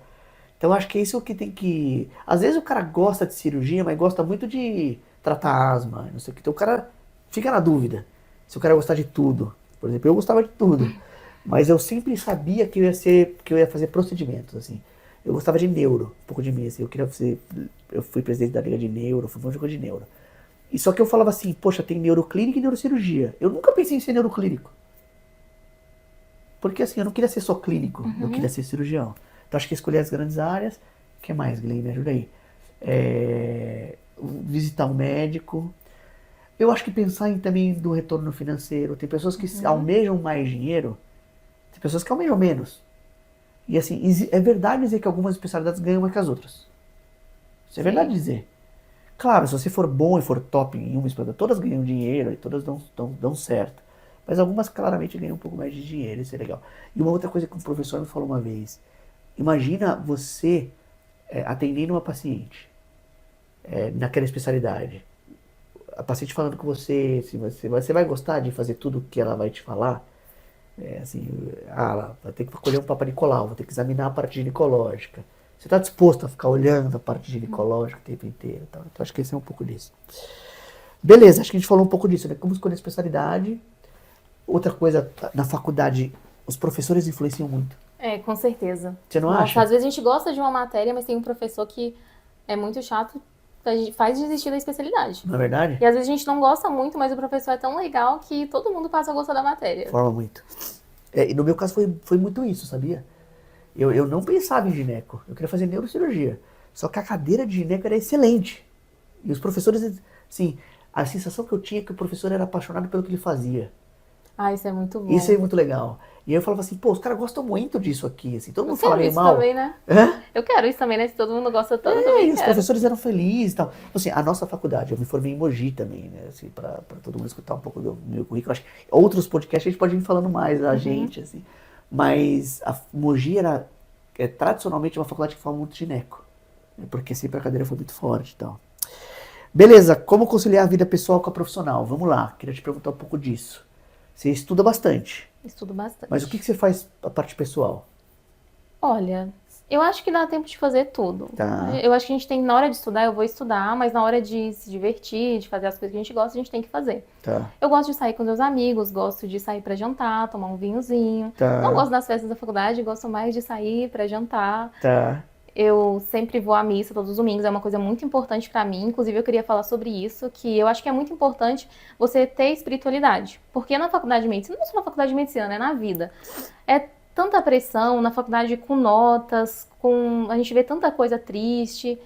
Então eu acho que é isso que tem que... Às vezes o cara gosta de cirurgia, mas gosta muito de tratar asma, não sei o que. Então o cara fica na dúvida se o cara gostar de tudo. Por exemplo, eu gostava de tudo. Mas eu sempre sabia que eu ia fazer procedimentos, assim. Eu gostava de neuro, um pouco de mim, assim. Eu fui presidente da Liga de Neuro, fui um monte de coisa de neuro. E só que eu falava assim, poxa, tem neuroclínica e neurocirurgia. Eu nunca pensei em ser neuroclínico. Porque assim, eu não queria ser só clínico, eu queria ser cirurgião. Então acho que escolher as grandes áreas. O que mais, Glenn? Me ajuda aí. Visitar um médico. Eu acho que pensar também no retorno financeiro. Tem pessoas que almejam mais dinheiro, tem pessoas que almejam menos. E assim, é verdade dizer que algumas especialidades ganham mais que as outras. Isso é verdade dizer. Claro, se você for bom e for top em uma especialidade, todas ganham dinheiro e todas dão certo. Mas algumas claramente ganham um pouco mais de dinheiro, isso é legal. E uma outra coisa que um professor me falou uma vez. Imagina você atendendo uma paciente naquela especialidade. A paciente falando com você, se você vai gostar de fazer tudo o que ela vai te falar. Ela vai ter que colher um Papa Nicolau, vai ter que examinar a parte ginecológica. Você está disposto a ficar olhando a parte ginecológica o tempo inteiro? Então acho que esse é um pouco disso. Beleza, acho que a gente falou um pouco disso, né? Como escolher a especialidade. Outra coisa, na faculdade, os professores influenciam muito. Com certeza. Você não Nossa, acha? às vezes a gente gosta de uma matéria, mas tem um professor que é muito chato faz desistir da especialidade. Não é verdade? E às vezes a gente não gosta muito, mas o professor é tão legal que todo mundo passa a gostar da matéria. Forma muito. E no meu caso foi muito isso, sabia? Eu não pensava em gineco. Eu queria fazer neurocirurgia. Só que a cadeira de gineco era excelente. E os professores, assim, a sensação que eu tinha é que o professor era apaixonado pelo que ele fazia. Ah, isso é muito bom. Isso é muito legal. E aí eu falava assim, pô, os caras gostam muito disso aqui, assim. Todo mundo Eu fala quero meio isso mal. também, né? Hã? Eu quero isso também, né? Se todo mundo gosta tanto, eu E também os quero. professores eram felizes e tal. Assim, a nossa faculdade, eu me formei em Mogi também, né? Assim, pra todo mundo escutar um pouco do meu currículo. Acho que outros podcasts a gente pode ir falando mais da gente, assim. Mas a Mogi era tradicionalmente uma faculdade que forma muito gineco. Né? Porque sempre a cadeira foi muito forte e tal. Beleza, como conciliar a vida pessoal com a profissional? Vamos lá, queria te perguntar um pouco disso. Você estuda bastante, Estudo bastante. mas o que você faz a parte pessoal? Olha, eu acho que dá tempo de fazer tudo. Tá. Eu acho que a gente tem, na hora de estudar, eu vou estudar, mas na hora de se divertir, de fazer as coisas que a gente gosta, a gente tem que fazer. Tá, Eu gosto de sair com meus amigos, gosto de sair pra jantar, tomar um vinhozinho. tá, Não gosto das festas da faculdade, gosto mais de sair pra jantar. tá. Eu sempre vou à missa todos os domingos, é uma coisa muito importante pra mim. Inclusive, eu queria falar sobre isso, que eu acho que é muito importante você ter espiritualidade. Porque na faculdade de medicina, não só na faculdade de medicina, né, na vida, é tanta pressão, na faculdade com notas, a gente vê tanta coisa triste.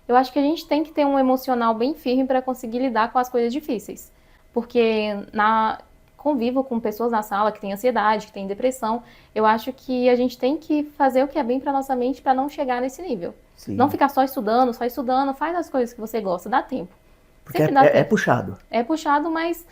Eu acho que a gente tem que ter um emocional bem firme para conseguir lidar com as coisas difíceis. Porque convivo com pessoas na sala que têm ansiedade, que têm depressão. Eu acho que a gente tem que fazer o que é bem para nossa mente para não chegar nesse nível. Sim. Não ficar só estudando, faz as coisas que você gosta, dá tempo. Porque Sempre dá é tempo. puxado. É puxado, mas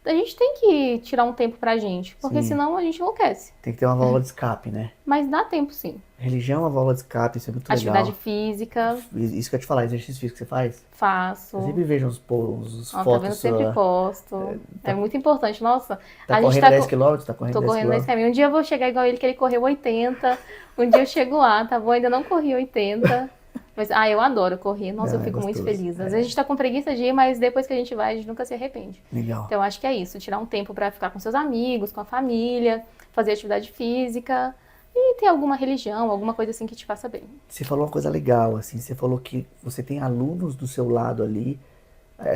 a gente tem que tirar um tempo pra gente, porque Sim. senão a gente enlouquece. Tem que ter uma válvula de escape, né? Mas dá tempo sim. Religião é uma válvula de escape, isso é muito Atividade legal. física, Isso que eu ia te falar, exercício físico que você faz? faço. Eu sempre vejo uns Ó, tá fotos vendo? Sempre sua. posto. É muito importante. Nossa, Tá a gente correndo tá 10 km? Tá correndo tô 10 correndo nesse km? caminho. Um dia eu vou chegar igual ele, que ele correu 80. Um dia eu chego lá, tá bom? Ainda não corri 80. Mas, eu adoro correr. Nossa, eu É fico muito gostoso. feliz. Às vezes a gente tá com preguiça de ir, mas depois que a gente vai, a gente nunca se arrepende. Legal. Então, eu acho que é isso. Tirar um tempo pra ficar com seus amigos, com a família, fazer atividade física e ter alguma religião, alguma coisa assim que te faça bem. Você falou uma coisa legal, assim, você falou que você tem alunos do seu lado ali,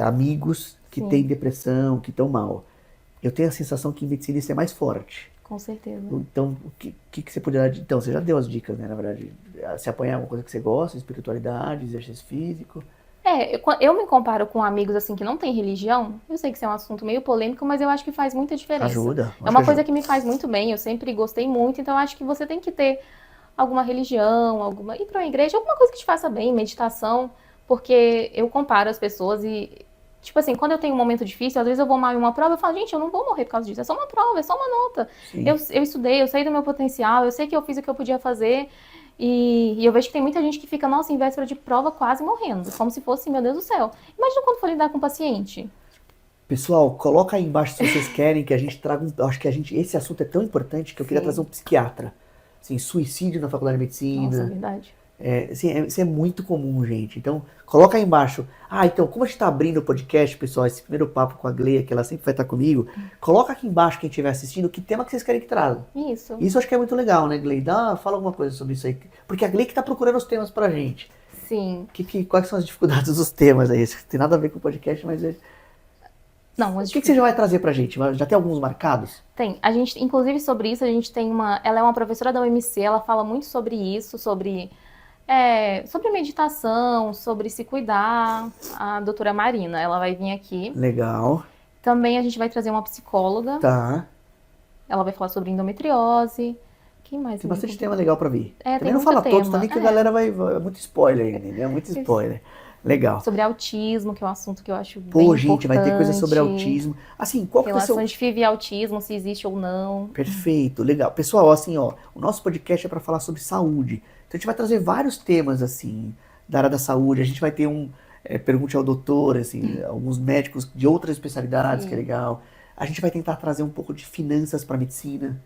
amigos que Sim. têm depressão, que estão mal. Eu tenho a sensação que em medicina isso é mais forte. Com certeza. Então, o que você poderia dar de... Então, você já deu as dicas, né, na verdade. Se apanhar uma coisa que você gosta, espiritualidade, exercício físico. Eu me comparo com amigos assim que não têm religião. Eu sei que isso é um assunto meio polêmico, mas eu acho que faz muita diferença. Ajuda. É uma coisa que me faz muito bem, eu sempre gostei muito, então eu acho que você tem que ter alguma religião, ir para uma igreja, alguma coisa que te faça bem, meditação, porque eu comparo as pessoas e, tipo assim, quando eu tenho um momento difícil, às vezes eu vou mal em uma prova, eu falo, gente, eu não vou morrer por causa disso, é só uma prova, é só uma nota. Sim. Eu estudei, eu sei do meu potencial, eu sei que eu fiz o que eu podia fazer. E eu vejo que tem muita gente que fica, nossa, em véspera de prova quase morrendo, como se fosse, meu Deus do céu. Imagina quando for lidar com um paciente. Pessoal, coloca aí embaixo se vocês querem que a gente traga acho que esse assunto é tão importante que eu queria Sim. trazer um psiquiatra. Assim, suicídio na faculdade de medicina. Nossa, verdade. Isso é muito comum, gente. Então, coloca aí embaixo. Então, como a gente tá abrindo o podcast, pessoal, esse primeiro papo com a Gleia, que ela sempre vai estar comigo, coloca aqui embaixo, quem estiver assistindo, que tema que vocês querem que traga. Isso. Isso eu acho que é muito legal, né, Glei? Fala alguma coisa sobre isso aí. Porque a Glei que tá procurando os temas pra gente. Sim. Quais são as dificuldades dos temas aí? Isso tem nada a ver com o podcast, mas... Não, O que você já vai trazer pra gente? Já tem alguns marcados? Tem. A gente, inclusive sobre isso, a gente tem ela é uma professora da UMC, ela fala muito sobre isso, sobre meditação, sobre se cuidar. A doutora Marina, ela vai vir aqui. Legal. Também a gente vai trazer uma psicóloga. Tá. Ela vai falar sobre endometriose. Quem mais? Tem bastante tema legal pra vir. Tem Também não muito fala todos tema. também, que a galera vai... É muito spoiler ainda, né? Muito spoiler. Legal. Sobre autismo, que é um assunto que eu acho bem Pô, gente, importante. vai ter coisa sobre autismo. Assim, qual que é o seu... Relação de FIV e autismo, se existe ou não. Perfeito, legal. Pessoal, assim, ó, o nosso podcast é para falar sobre saúde. Então a gente vai trazer vários temas, assim, da área da saúde. A gente vai ter Pergunte ao Doutor, assim, alguns médicos de outras especialidades, que é legal. A gente vai tentar trazer um pouco de finanças para medicina.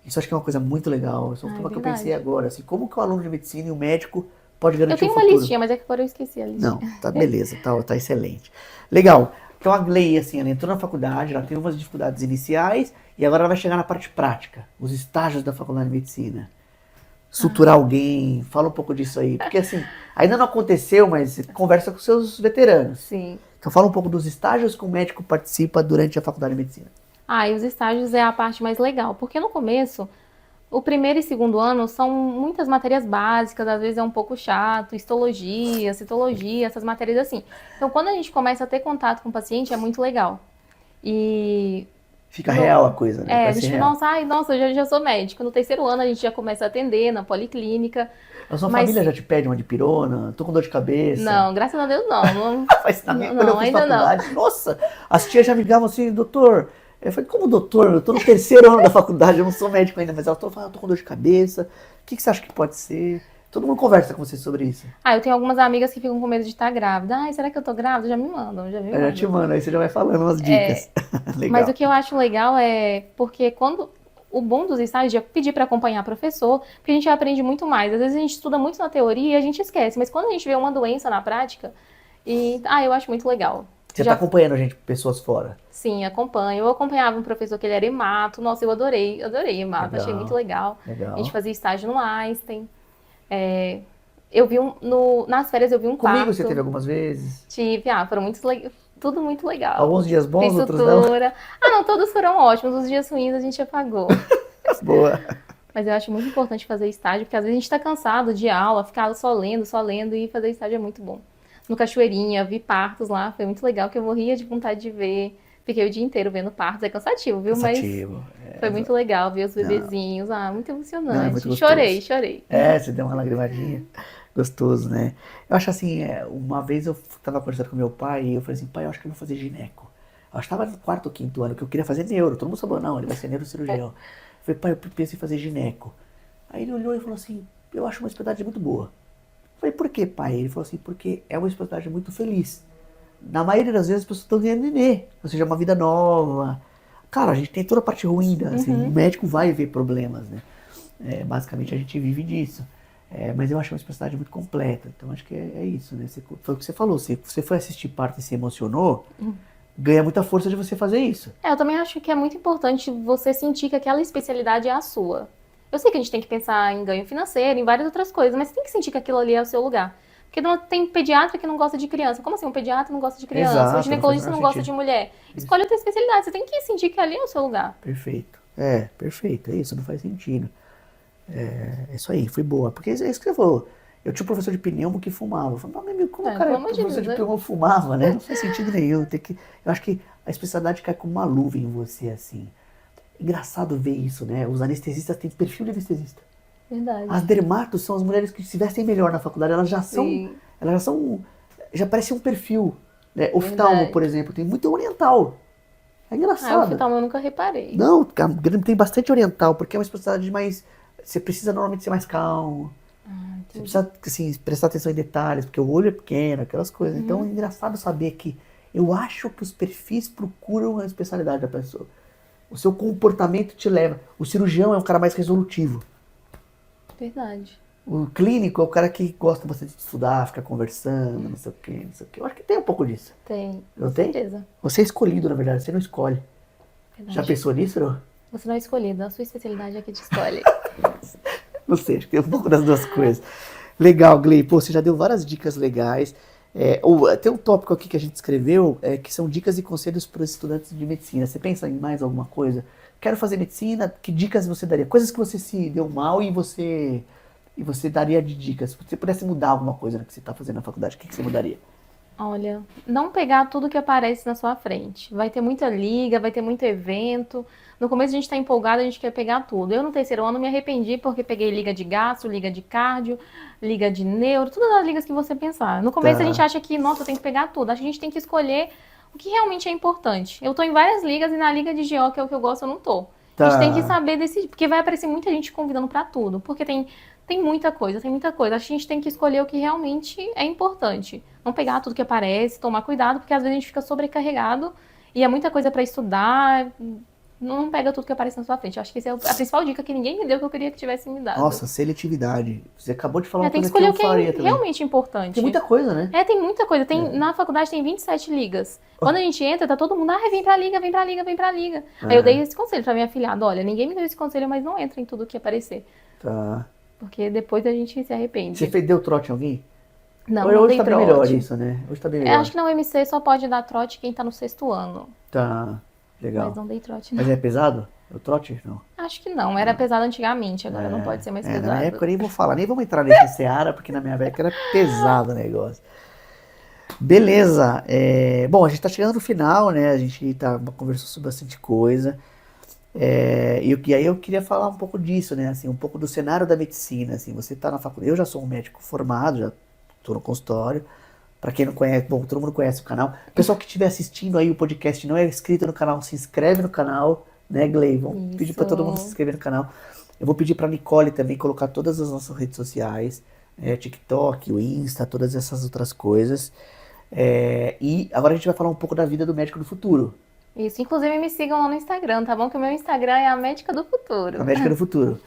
Isso acho que é uma coisa muito legal. Isso é um tema que eu pensei agora, assim, como que o aluno de medicina e o médico pode garantir o futuro? Eu tenho uma listinha, mas é que agora eu esqueci a listinha. Não, tá beleza, tá excelente. Legal. Então a Glei, assim, ela entrou na faculdade, ela teve umas dificuldades iniciais e agora ela vai chegar na parte prática, os estágios da faculdade de medicina. suturar alguém? Fala um pouco disso aí. Porque assim, ainda não aconteceu, mas você conversa com seus veteranos. Sim. Então fala um pouco dos estágios que o médico participa durante a faculdade de medicina. E os estágios é a parte mais legal, porque no começo, o primeiro e segundo ano são muitas matérias básicas, às vezes é um pouco chato, histologia, citologia, essas matérias assim. Então, quando a gente começa a ter contato com o paciente, é muito legal. E Fica real a coisa, né? a Parece gente, real. nossa, eu já sou médico. No terceiro ano a gente já começa a atender na policlínica. A sua Mas família já te pede uma dipirona? Tô com dor de cabeça. não, graças a Deus não. Mas na minha, Não, quando eu fiz ainda não. faculdade, nossa, as tias já me ligavam assim, doutor. Eu falei, como doutor? Eu tô no terceiro ano da faculdade, eu não sou médico ainda, mas ela falou, eu tô com dor de cabeça. O que você acha que pode ser? Todo mundo conversa com você sobre isso. Eu tenho algumas amigas que ficam com medo de estar grávida. Será que eu tô grávida? Já me mandam, já me Eu já mandam. te mando, aí você já vai falando umas dicas. Legal. Mas o que eu acho legal é porque o bom dos estágios é pedir para acompanhar professor, porque a gente aprende muito mais. Às vezes a gente estuda muito na teoria e a gente esquece, mas quando a gente vê uma doença na prática, eu acho muito legal. Você tá acompanhando a gente, pessoas fora? Sim, acompanho. Eu acompanhava um professor que ele era hemato. Nossa, eu adorei hemato, achei muito legal. Legal. A gente fazia estágio no Einstein. Eu vi nas férias eu vi um Comigo parto. você teve algumas vezes? Tive, foram tudo muito legal. Alguns dias bons, Fiz outros não? sutura. Não, todos foram ótimos. Os dias ruins a gente apagou. Boa. Mas eu acho muito importante fazer estágio, porque às vezes a gente tá cansado de aula, ficar só lendo, e fazer estágio é muito bom. No Cachoeirinha, vi partos lá, foi muito legal, que eu morria de vontade de ver. Fiquei o dia inteiro vendo partos, é cansativo, viu? Cansativo. Mas foi muito legal ver os bebezinhos, muito emocionante. Não, é muito gostoso. Chorei. Você deu uma lagrimadinha. Gostoso, né? Eu acho assim, uma vez eu tava conversando com meu pai e eu falei assim, pai, eu acho que eu vou fazer gineco. Eu acho que tava no 4º ou 5º ano, que eu queria fazer neuro. Todo mundo sabia, não, ele vai ser neurocirurgião. Eu falei, pai, eu pensei em fazer gineco. Aí ele olhou e falou assim, eu acho uma especialidade muito boa. Eu falei, por que, pai? Ele falou assim, porque é uma especialidade muito feliz. Na maioria das vezes as pessoas estão ganhando nenê, ou seja, uma vida nova. Cara, a gente tem toda a parte ruim, assim, o médico vai ver problemas, né? Basicamente a gente vive disso. Mas eu acho uma especialidade muito completa, então acho que é isso, né? Foi o que você falou, se você foi assistir parto e se emocionou, ganha muita força de você fazer isso. Eu também acho que é muito importante você sentir que aquela especialidade é a sua. Eu sei que a gente tem que pensar em ganho financeiro, em várias outras coisas, mas você tem que sentir que aquilo ali é o seu lugar. Porque não tem pediatra que não gosta de criança. Como assim? Um pediatra não gosta de criança? Exato, o ginecologista não gosta de mulher. Escolhe a tua especialidade. Você tem que sentir que ali é o seu lugar. Perfeito. Perfeito. É isso, não faz sentido. É isso aí, foi boa. Porque é isso que você falou. Eu tinha um professor de pneumo que fumava. Eu falei, não, meu amigo, como o cara professor de pneumo fumava, né? Não faz sentido nenhum. Eu acho que a especialidade cai como uma luva em você, assim. Engraçado ver isso, né? Os anestesistas têm perfil de anestesista. Verdade. As dermatos são as mulheres que se vestem melhor na faculdade. Elas já já parecem um perfil. Né? Oftalmo, por exemplo, tem muito oriental. É engraçado. O oftalmo eu nunca reparei. Não, tem bastante oriental, porque é uma especialidade mais... Você precisa normalmente ser mais calmo. Você precisa, assim, prestar atenção em detalhes, porque o olho é pequeno, aquelas coisas. Então é engraçado saber que eu acho que os perfis procuram a especialidade da pessoa. O seu comportamento te leva. O cirurgião é um cara mais resolutivo. Verdade. O clínico é o cara que gosta bastante de estudar, ficar conversando, não sei o quê. Eu acho que tem um pouco disso. Tem. Não tem? Certeza. Você é escolhido, na verdade, você não escolhe. Verdade. Já pensou nisso, não? Você não é escolhido, a sua especialidade é que te escolhe. Não sei, acho que tem um pouco das duas coisas. Legal, Gley. Pô, você já deu várias dicas legais. Tem um tópico aqui que a gente escreveu, que são dicas e conselhos para os estudantes de medicina. Você pensa em mais alguma coisa? Quero fazer medicina, que dicas você daria? Coisas que você se deu mal e você daria de dicas. Se você pudesse mudar alguma coisa que você está fazendo na faculdade, o que você mudaria? Olha, não pegar tudo que aparece na sua frente. Vai ter muita liga, vai ter muito evento. No começo a gente tá empolgado, a gente quer pegar tudo. Eu no terceiro ano me arrependi porque peguei liga de gastro, liga de cardio, liga de neuro, todas as ligas que você pensar. No começo a gente acha que, nossa, eu tenho que pegar tudo. Acho que a gente tem que escolher o que realmente é importante. Eu tô em várias ligas e na liga de GO, que é o que eu gosto, eu não tô. A gente tem que saber decidir, porque vai aparecer muita gente convidando pra tudo. Porque tem muita coisa. Acho que a gente tem que escolher o que realmente é importante. Não pegar tudo que aparece, tomar cuidado, porque às vezes a gente fica sobrecarregado e é muita coisa pra estudar. Não pega tudo que aparece na sua frente. Acho que essa é a principal dica que ninguém me deu, que eu queria que tivesse me dado. Nossa, seletividade. Você acabou de falar uma tem coisa que escolher que eu faria o que é realmente importante. Tem muita coisa, né? Tem muita coisa. Na faculdade tem 27 ligas. Quando a gente entra, tá todo mundo, vem pra liga, vem pra liga, vem pra liga. Aí eu dei esse conselho pra minha afilhada, olha, ninguém me deu esse conselho, mas não entra em tudo que aparecer. Tá. porque depois a gente se arrepende. Você deu trote em alguém? Não, Hoje não tá tem bem melhor trote. isso, né? Hoje tá bem Eu melhor. acho que na UMC só pode dar trote quem tá no 6º ano. Tá, legal. Mas não dei trote, Mas não. é pesado? O trote? Não. Acho que não. Era pesado antigamente, agora não pode ser mais Na pesado. minha época eu nem vou falar, nem vamos entrar nessa seara, porque na minha época era pesado o negócio. Beleza. Bom, a gente tá chegando no final, né? A gente conversou sobre bastante coisa. E aí eu queria falar um pouco disso, né? Assim, um pouco do cenário da medicina. Assim, você tá na faculdade. Eu já sou um médico formado, já tô no consultório. Pra quem não conhece, bom, todo mundo conhece o canal. O pessoal que estiver assistindo aí o podcast e não é inscrito no canal, se inscreve no canal, né, Gley? Vamos pedir pra todo mundo se inscrever no canal. Eu vou pedir pra Nicole também colocar todas as nossas redes sociais, TikTok, o Insta, todas essas outras coisas. E agora a gente vai falar um pouco da vida do médico do futuro. Isso, inclusive me sigam lá no Instagram, tá bom? Que o meu Instagram é a Médica do Futuro. A Médica do Futuro.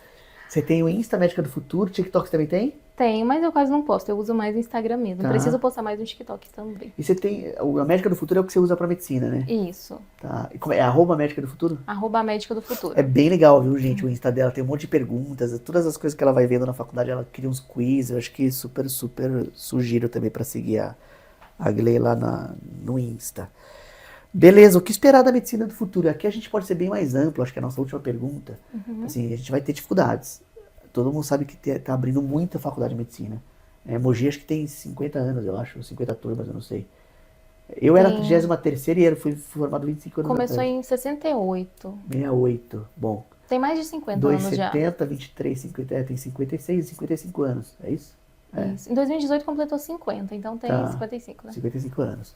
Você tem o Insta Médica do Futuro, TikTok você também tem? Tenho, mas eu quase não posto, eu uso mais o Instagram mesmo. Tá. Preciso postar mais no TikTok também. E você tem, a Médica do Futuro é o que você usa pra medicina, né? Isso, Tá. E como é? Arroba Médica do Futuro? @Médica do Futuro. É bem legal, viu, gente? O Insta dela tem um monte de perguntas, todas as coisas que ela vai vendo na faculdade, ela cria uns quiz. Eu acho que super, super sugiro também pra seguir a Gley lá no Insta. Beleza, o que esperar da medicina do futuro? Aqui a gente pode ser bem mais amplo, acho que é a nossa última pergunta. Assim, a gente vai ter dificuldades. Todo mundo sabe que tá abrindo muita faculdade de medicina. Mogi acho que tem 50 anos, eu acho, 50 turmas, eu não sei. Eu era a 33ª e fui formado 25 anos Começou atrás. em 68. 68, bom. Tem mais de 50 anos já. 270, 23, 50, tem 56 e 55 anos, é isso? Isso. Em 2018 completou 50, então tem Tá. 55, né? 55 anos.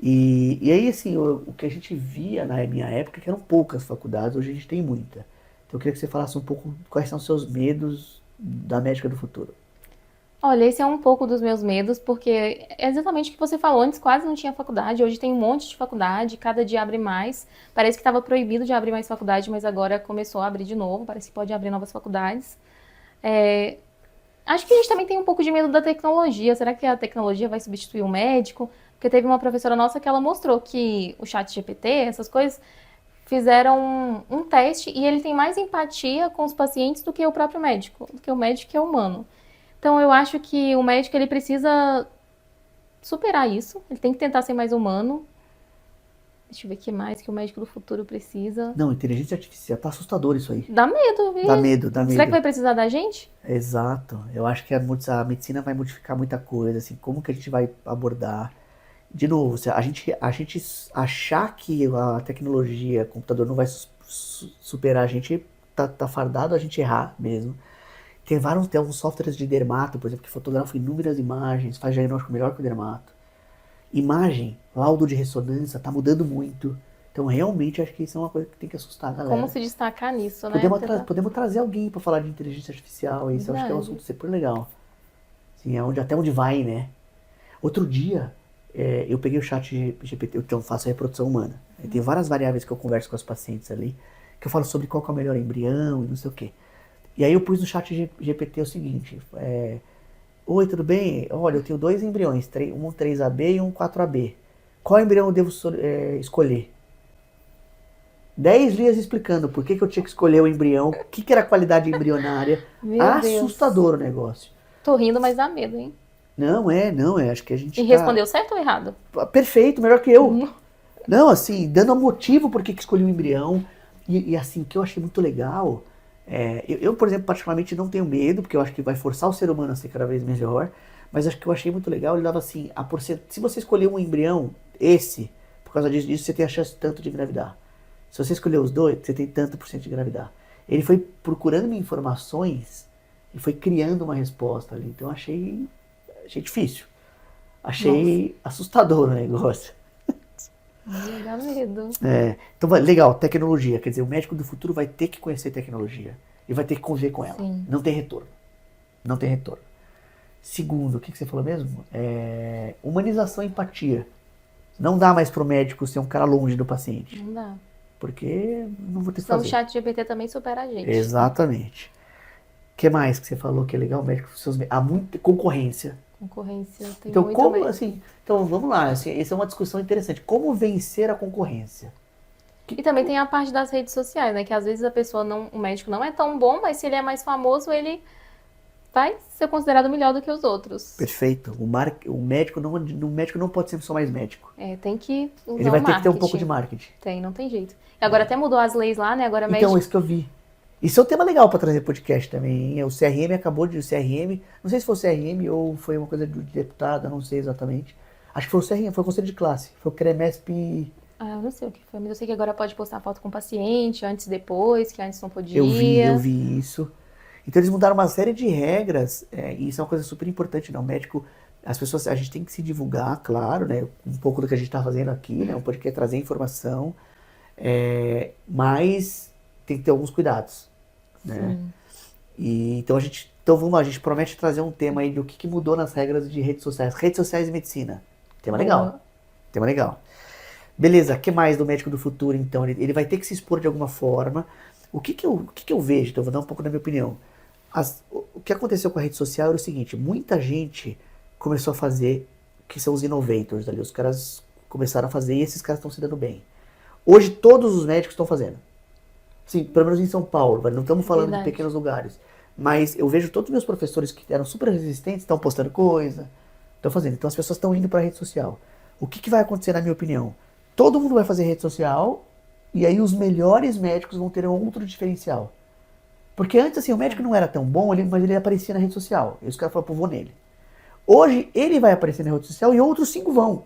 E aí, assim, o que a gente via na minha época, que eram poucas faculdades, hoje a gente tem muita. Então eu queria que você falasse um pouco quais são os seus medos da médica do futuro. Olha, esse é um pouco dos meus medos, porque é exatamente o que você falou, antes quase não tinha faculdade, hoje tem um monte de faculdade, cada dia abre mais. Parece que estava proibido de abrir mais faculdade, mas agora começou a abrir de novo, parece que pode abrir novas faculdades. Acho que a gente também tem um pouco de medo da tecnologia. Será que a tecnologia vai substituir o médico? Porque teve uma professora nossa que ela mostrou que o ChatGPT, essas coisas, fizeram um teste e ele tem mais empatia com os pacientes do que o próprio médico, do que o médico que é humano. Então eu acho que o médico ele precisa superar isso, ele tem que tentar ser mais humano. Deixa eu ver o que mais que o médico do futuro precisa. Não, inteligência artificial, tá assustador isso aí. Dá medo, viu? Dá medo, dá medo. Será que vai precisar da gente? Exato. Eu acho que a medicina vai modificar muita coisa, assim, como que a gente vai abordar. De novo, se a gente achar que a tecnologia, o computador não vai superar a gente, tá fardado a gente errar mesmo. Tem alguns softwares de dermato, por exemplo, que fotografam inúmeras imagens, faz diagnóstico melhor que o dermato. Imagem, laudo de ressonância, tá mudando muito. Então, realmente, acho que isso é uma coisa que tem que assustar a galera. Como se destacar nisso, né? Podemos trazer alguém para falar de inteligência artificial, isso eu acho que é um assunto super legal. Assim, até onde vai, né? Outro dia, eu peguei o chat GPT, eu faço a reprodução humana. Tem várias variáveis que eu converso com os pacientes ali, que eu falo sobre qual que é o melhor embrião e não sei o quê. E aí eu pus no chat GPT o seguinte, oi, tudo bem? Olha, eu tenho 2 embriões, um 3AB e um 4AB. Qual embrião eu devo escolher? 10 linhas explicando por que eu tinha que escolher o embrião, o que era a qualidade embrionária. Assustador o negócio. Tô rindo, mas dá medo, hein? Não, acho que a gente E respondeu certo ou errado? Perfeito, melhor que eu. Não, assim, dando motivo por que escolhi o embrião. E assim, o que eu achei muito legal, eu, por exemplo, particularmente não tenho medo, porque eu acho que vai forçar o ser humano a ser cada vez melhor, mas acho que eu achei muito legal, ele dava assim, se você escolher um embrião, por causa disso, você tem a chance tanto de engravidar. Se você escolher os 2, você tem tanto por cento de engravidar. Ele foi procurando informações e foi criando uma resposta ali. Então achei difícil. Achei assustador o negócio. Dá medo. Então, legal, tecnologia. Quer dizer, o médico do futuro vai ter que conhecer tecnologia. E vai ter que conviver com ela. Sim. Não tem retorno. Não tem retorno. Segundo, o que você falou mesmo? Humanização e empatia. Não dá mais pro médico ser um cara longe do paciente. Não dá. Porque não vou ter que Então o fazer. chat GPT também supera a gente. Exatamente. O que mais que você falou que é legal? O médico, há muita concorrência. Concorrência tem Então, muito como medo. assim? Então, vamos lá. Assim, essa é uma discussão interessante. Como vencer a concorrência? E também tem a parte das redes sociais, né? Que às vezes o médico não é tão bom, mas se ele é mais famoso, ele vai ser considerado melhor do que os outros. Perfeito. O médico não pode ser só mais médico. Tem que usar Ele vai o ter que ter um marketing. pouco de marketing. Não tem jeito. E agora até mudou as leis lá, né? Agora Então, médico... isso que eu vi. Isso é um tema legal para trazer podcast também, hein? O CRM acabou de... O CRM, não sei se foi o CRM ou foi uma coisa de deputado, não sei exatamente. Acho que foi o CRM, foi o Conselho de Classe. Foi o CREMESP... Eu não sei o que foi, mas eu sei que agora pode postar foto com o paciente, antes e depois, que antes não podia. Eu vi isso. Então eles mudaram uma série de regras, e isso é uma coisa super importante, né? O médico, as pessoas, a gente tem que se divulgar, claro, né? Um pouco do que a gente está fazendo aqui, né? Um podcast trazer informação, mas tem que ter alguns cuidados, né? Então a gente promete trazer um tema aí do que mudou nas regras de redes sociais e medicina. Tema legal. Beleza, o que mais do médico do futuro, então? Ele vai ter que se expor de alguma forma. O que eu vejo? Então, eu vou dar um pouco da minha opinião. O que aconteceu com a rede social era o seguinte, muita gente começou a fazer, que são os innovators ali, os caras começaram a fazer e esses caras estão se dando bem. Hoje, todos os médicos estão fazendo. Sim, pelo menos em São Paulo, não estamos falando de pequenos lugares. Mas eu vejo todos os meus professores que eram super resistentes, estão postando coisa, estão fazendo. Então, as pessoas estão indo para a rede social. O que vai acontecer, na minha opinião? Todo mundo vai fazer rede social e aí os melhores médicos vão ter um outro diferencial. Porque antes, assim, o médico não era tão bom, mas ele aparecia na rede social. E os caras falaram, pô, vou nele. Hoje, ele vai aparecer na rede social e outros 5 vão.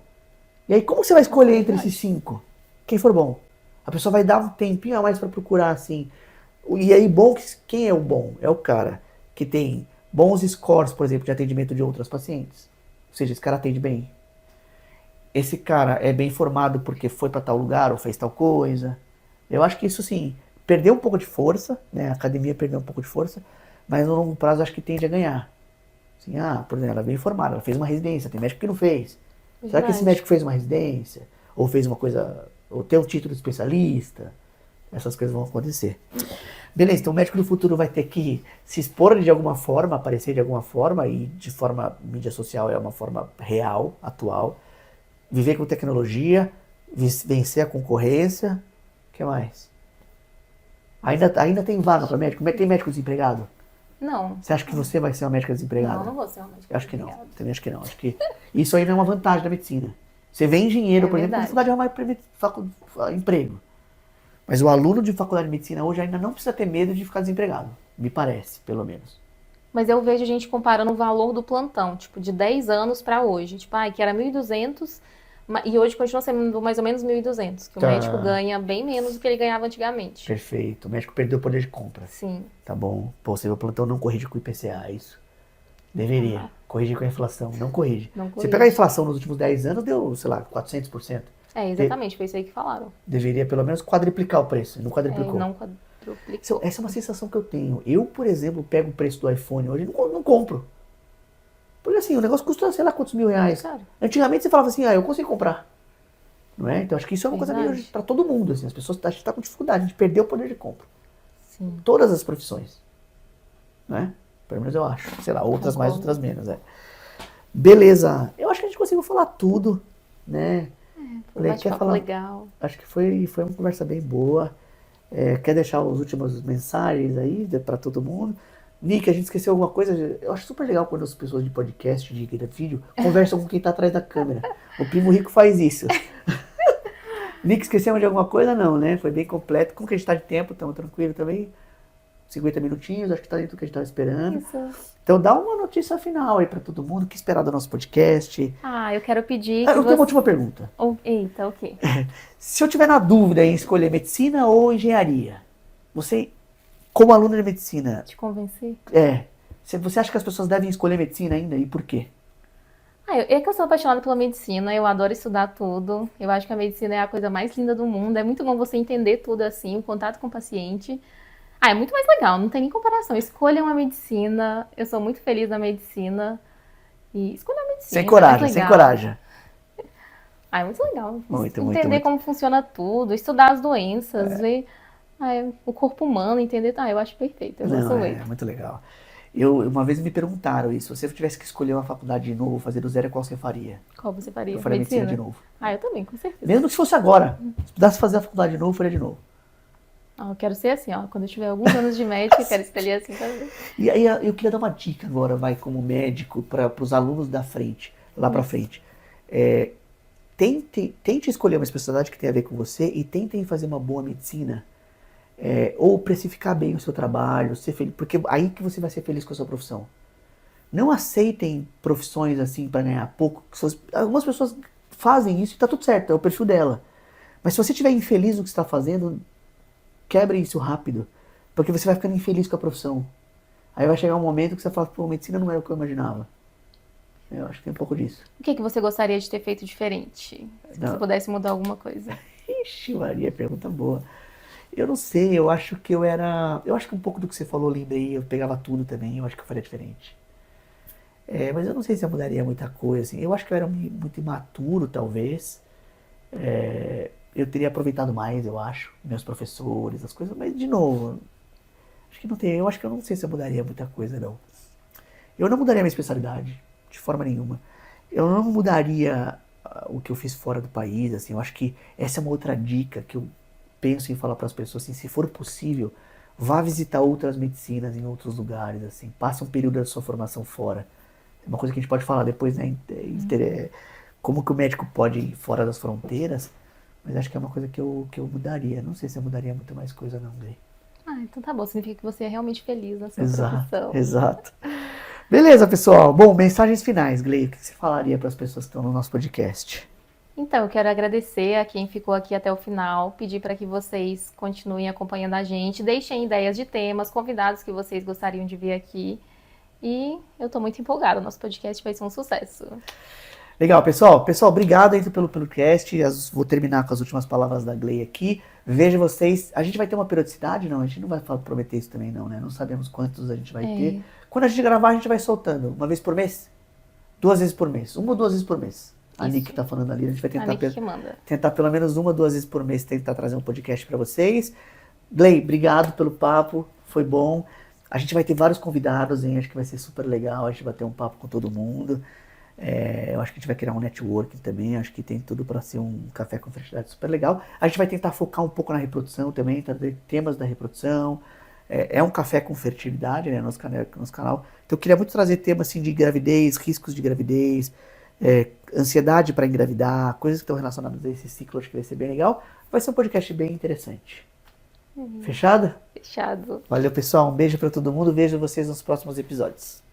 E aí, como você vai escolher entre esses 5? Quem for bom? A pessoa vai dar um tempinho a mais para procurar, assim. E aí, quem é o bom? É o cara que tem bons scores, por exemplo, de atendimento de outras pacientes. Ou seja, esse cara atende bem. Esse cara é bem formado porque foi para tal lugar ou fez tal coisa. Eu acho que isso, sim, perdeu um pouco de força, né? A academia perdeu um pouco de força, mas no longo prazo acho que tende a ganhar. Assim, por exemplo, ela é bem formada, ela fez uma residência, tem médico que não fez. Verdade. Será que esse médico fez uma residência? Ou fez uma coisa, ou tem um título de especialista? Essas coisas vão acontecer. Beleza, então o médico do futuro vai ter que se expor de alguma forma, aparecer de alguma forma, e de forma, mídia social é uma forma real, atual. Viver com tecnologia, vencer a concorrência. O que mais? Ainda tem vaga para médico? Tem médico desempregado? Não. Você acha que você vai ser uma médica desempregada? Não vou ser uma médica Eu acho que não. desempregada. Também acho que não. Acho que isso aí não é uma vantagem da medicina. Você vê engenheiro, por exemplo, na faculdade de arrumar emprego. Mas o aluno de faculdade de medicina hoje ainda não precisa ter medo de ficar desempregado. Me parece, pelo menos. Mas eu vejo gente comparando o valor do plantão, tipo, de 10 anos para hoje. Tipo, que era 1.200 e hoje continua sendo mais ou menos 1.200. Que o médico ganha bem menos do que ele ganhava antigamente. Perfeito. O médico perdeu o poder de compra. Sim. Tá bom. Pô, você vê o plantão não corrige com o IPCA, isso. Deveria. Corrigir com a inflação. Não corrige. Você pegar a inflação nos últimos 10 anos, deu, sei lá, 400%. Exatamente. Foi isso aí que falaram. Deveria pelo menos quadriplicar o preço. Não quadriplicou. Não quadruplicou. Essa é uma sensação que eu tenho. Eu, por exemplo, pego o preço do iPhone hoje e não compro. Porque assim, o negócio custa, sei lá, quantos R$1.000. Antigamente você falava assim, eu consigo comprar. Não é? Então acho que isso é uma coisa meio para todo mundo. Assim, as pessoas estão com dificuldade. A gente perdeu o poder de compra. Sim. Todas as profissões. Né? Pelo menos eu acho. Sei lá, outras mais, outras menos. Beleza. Eu acho que a gente conseguiu falar tudo. Né? Quer falar? Legal. Acho que foi uma conversa bem boa. Quer deixar as últimas mensagens aí para todo mundo? Nick, a gente esqueceu alguma coisa? Eu acho super legal quando as pessoas de podcast, de vídeo, conversam com quem tá atrás da câmera. O Primo Rico faz isso. Nick, esquecemos de alguma coisa? Não, né? Foi bem completo. Como que a gente tá de tempo? Estamos tranquilo também? 50 minutinhos, acho que tá dentro do que a gente tava esperando. Isso. Então dá uma notícia final aí para todo mundo. O que esperar do nosso podcast? Eu quero pedir eu tenho uma última pergunta. Eita, ok. Se eu tiver na dúvida em escolher medicina ou engenharia, você, como aluno de medicina... Te convencer? Você acha que as pessoas devem escolher medicina ainda e por quê? É que eu sou apaixonada pela medicina, eu adoro estudar tudo. Eu acho que a medicina é a coisa mais linda do mundo. É muito bom você entender tudo assim, o contato com o paciente. É muito mais legal, não tem nem comparação. Escolha uma medicina, eu sou muito feliz na medicina. E escolha a medicina. Sem coragem. É muito legal. Muito, entender como funciona tudo, estudar as doenças, ver o corpo humano, entender. Eu acho perfeito. Eu gosto muito. É muito legal. Uma vez me perguntaram isso, se você tivesse que escolher uma faculdade de novo, fazer do zero, qual você faria? Qual você faria? Eu faria medicina de novo. Eu também, com certeza. Mesmo que fosse agora. Se pudesse fazer a faculdade de novo, eu faria de novo. Ó, eu quero ser assim, ó. Quando eu tiver alguns anos de médica, eu quero escolher assim também. E aí eu queria dar uma dica agora, vai, como médico, para os alunos da frente, lá para frente. É, tente escolher uma especialidade que tenha a ver com você e tentem fazer uma boa medicina. Ou precificar bem o seu trabalho, ser feliz, porque aí que você vai ser feliz com a sua profissão. Não aceitem profissões assim para ganhar pouco. Algumas pessoas fazem isso e tá tudo certo, é o perfil dela. Mas se você estiver infeliz no que você está fazendo, quebre isso rápido, porque você vai ficando infeliz com a profissão. Aí vai chegar um momento que você fala, pô, medicina não era o que eu imaginava. Eu acho que tem um pouco disso. O que você gostaria de ter feito diferente? Se você Não. pudesse mudar alguma coisa. Ixi, Maria, pergunta boa. Eu não sei, eu acho que eu era. Eu acho que um pouco do que você falou, eu lembrei, eu pegava tudo também, eu acho que eu faria diferente. Mas eu não sei se eu mudaria muita coisa, assim. Eu acho que eu era muito imaturo, talvez. Eu teria aproveitado mais, eu acho, meus professores, as coisas, mas de novo, acho que não tem. Eu acho que eu não sei se eu mudaria muita coisa, não. Eu não mudaria minha especialidade, de forma nenhuma. Eu não mudaria o que eu fiz fora do país, assim. Eu acho que essa é uma outra dica que eu penso em falar para as pessoas, assim, se for possível, vá visitar outras medicinas em outros lugares, assim. Passa um período da sua formação fora. É uma coisa que a gente pode falar depois, né? Como que o médico pode ir fora das fronteiras, mas acho que é uma coisa que eu mudaria. Não sei se eu mudaria muito mais coisa, não, Gay. Ah, então tá bom. Significa que você é realmente feliz na sua Exato, profissão. exato. Beleza, pessoal. Bom, mensagens finais, Glei. O que você falaria para as pessoas que estão no nosso podcast? Então, eu quero agradecer a quem ficou aqui até o final, pedir para que vocês continuem acompanhando a gente, deixem ideias de temas, convidados que vocês gostariam de ver aqui. E eu tô muito empolgada, nosso podcast vai ser um sucesso. Legal, pessoal. Pessoal, obrigado aí pelo cast. Vou terminar com as últimas palavras da Glei aqui. Vejo vocês. A gente vai ter uma periodicidade? Não, a gente não vai prometer isso também, não, né? Não sabemos quantos a gente vai ter. Quando a gente gravar, a gente vai soltando. Uma vez por mês? 2 vezes por mês. 1 ou 2 vezes por mês. A Nick tá falando ali. A gente vai tentar pelo menos 1 ou 2 vezes por mês tentar trazer um podcast para vocês. Glei, obrigado pelo papo. Foi bom. A gente vai ter vários convidados, hein? Acho que vai ser super legal. A gente vai ter um papo com todo mundo. Eu acho que a gente vai criar um networking também, acho que tem tudo para ser um café com fertilidade super legal. A gente vai tentar focar um pouco na reprodução também, trazer temas da reprodução. É um café com fertilidade, né, nosso canal. Então eu queria muito trazer temas assim de gravidez, riscos de gravidez, ansiedade para engravidar, coisas que estão relacionadas a esse ciclo, acho que vai ser bem legal. Vai ser um podcast bem interessante. Fechado? Fechado. Valeu, pessoal. Um beijo para todo mundo. Vejo vocês nos próximos episódios.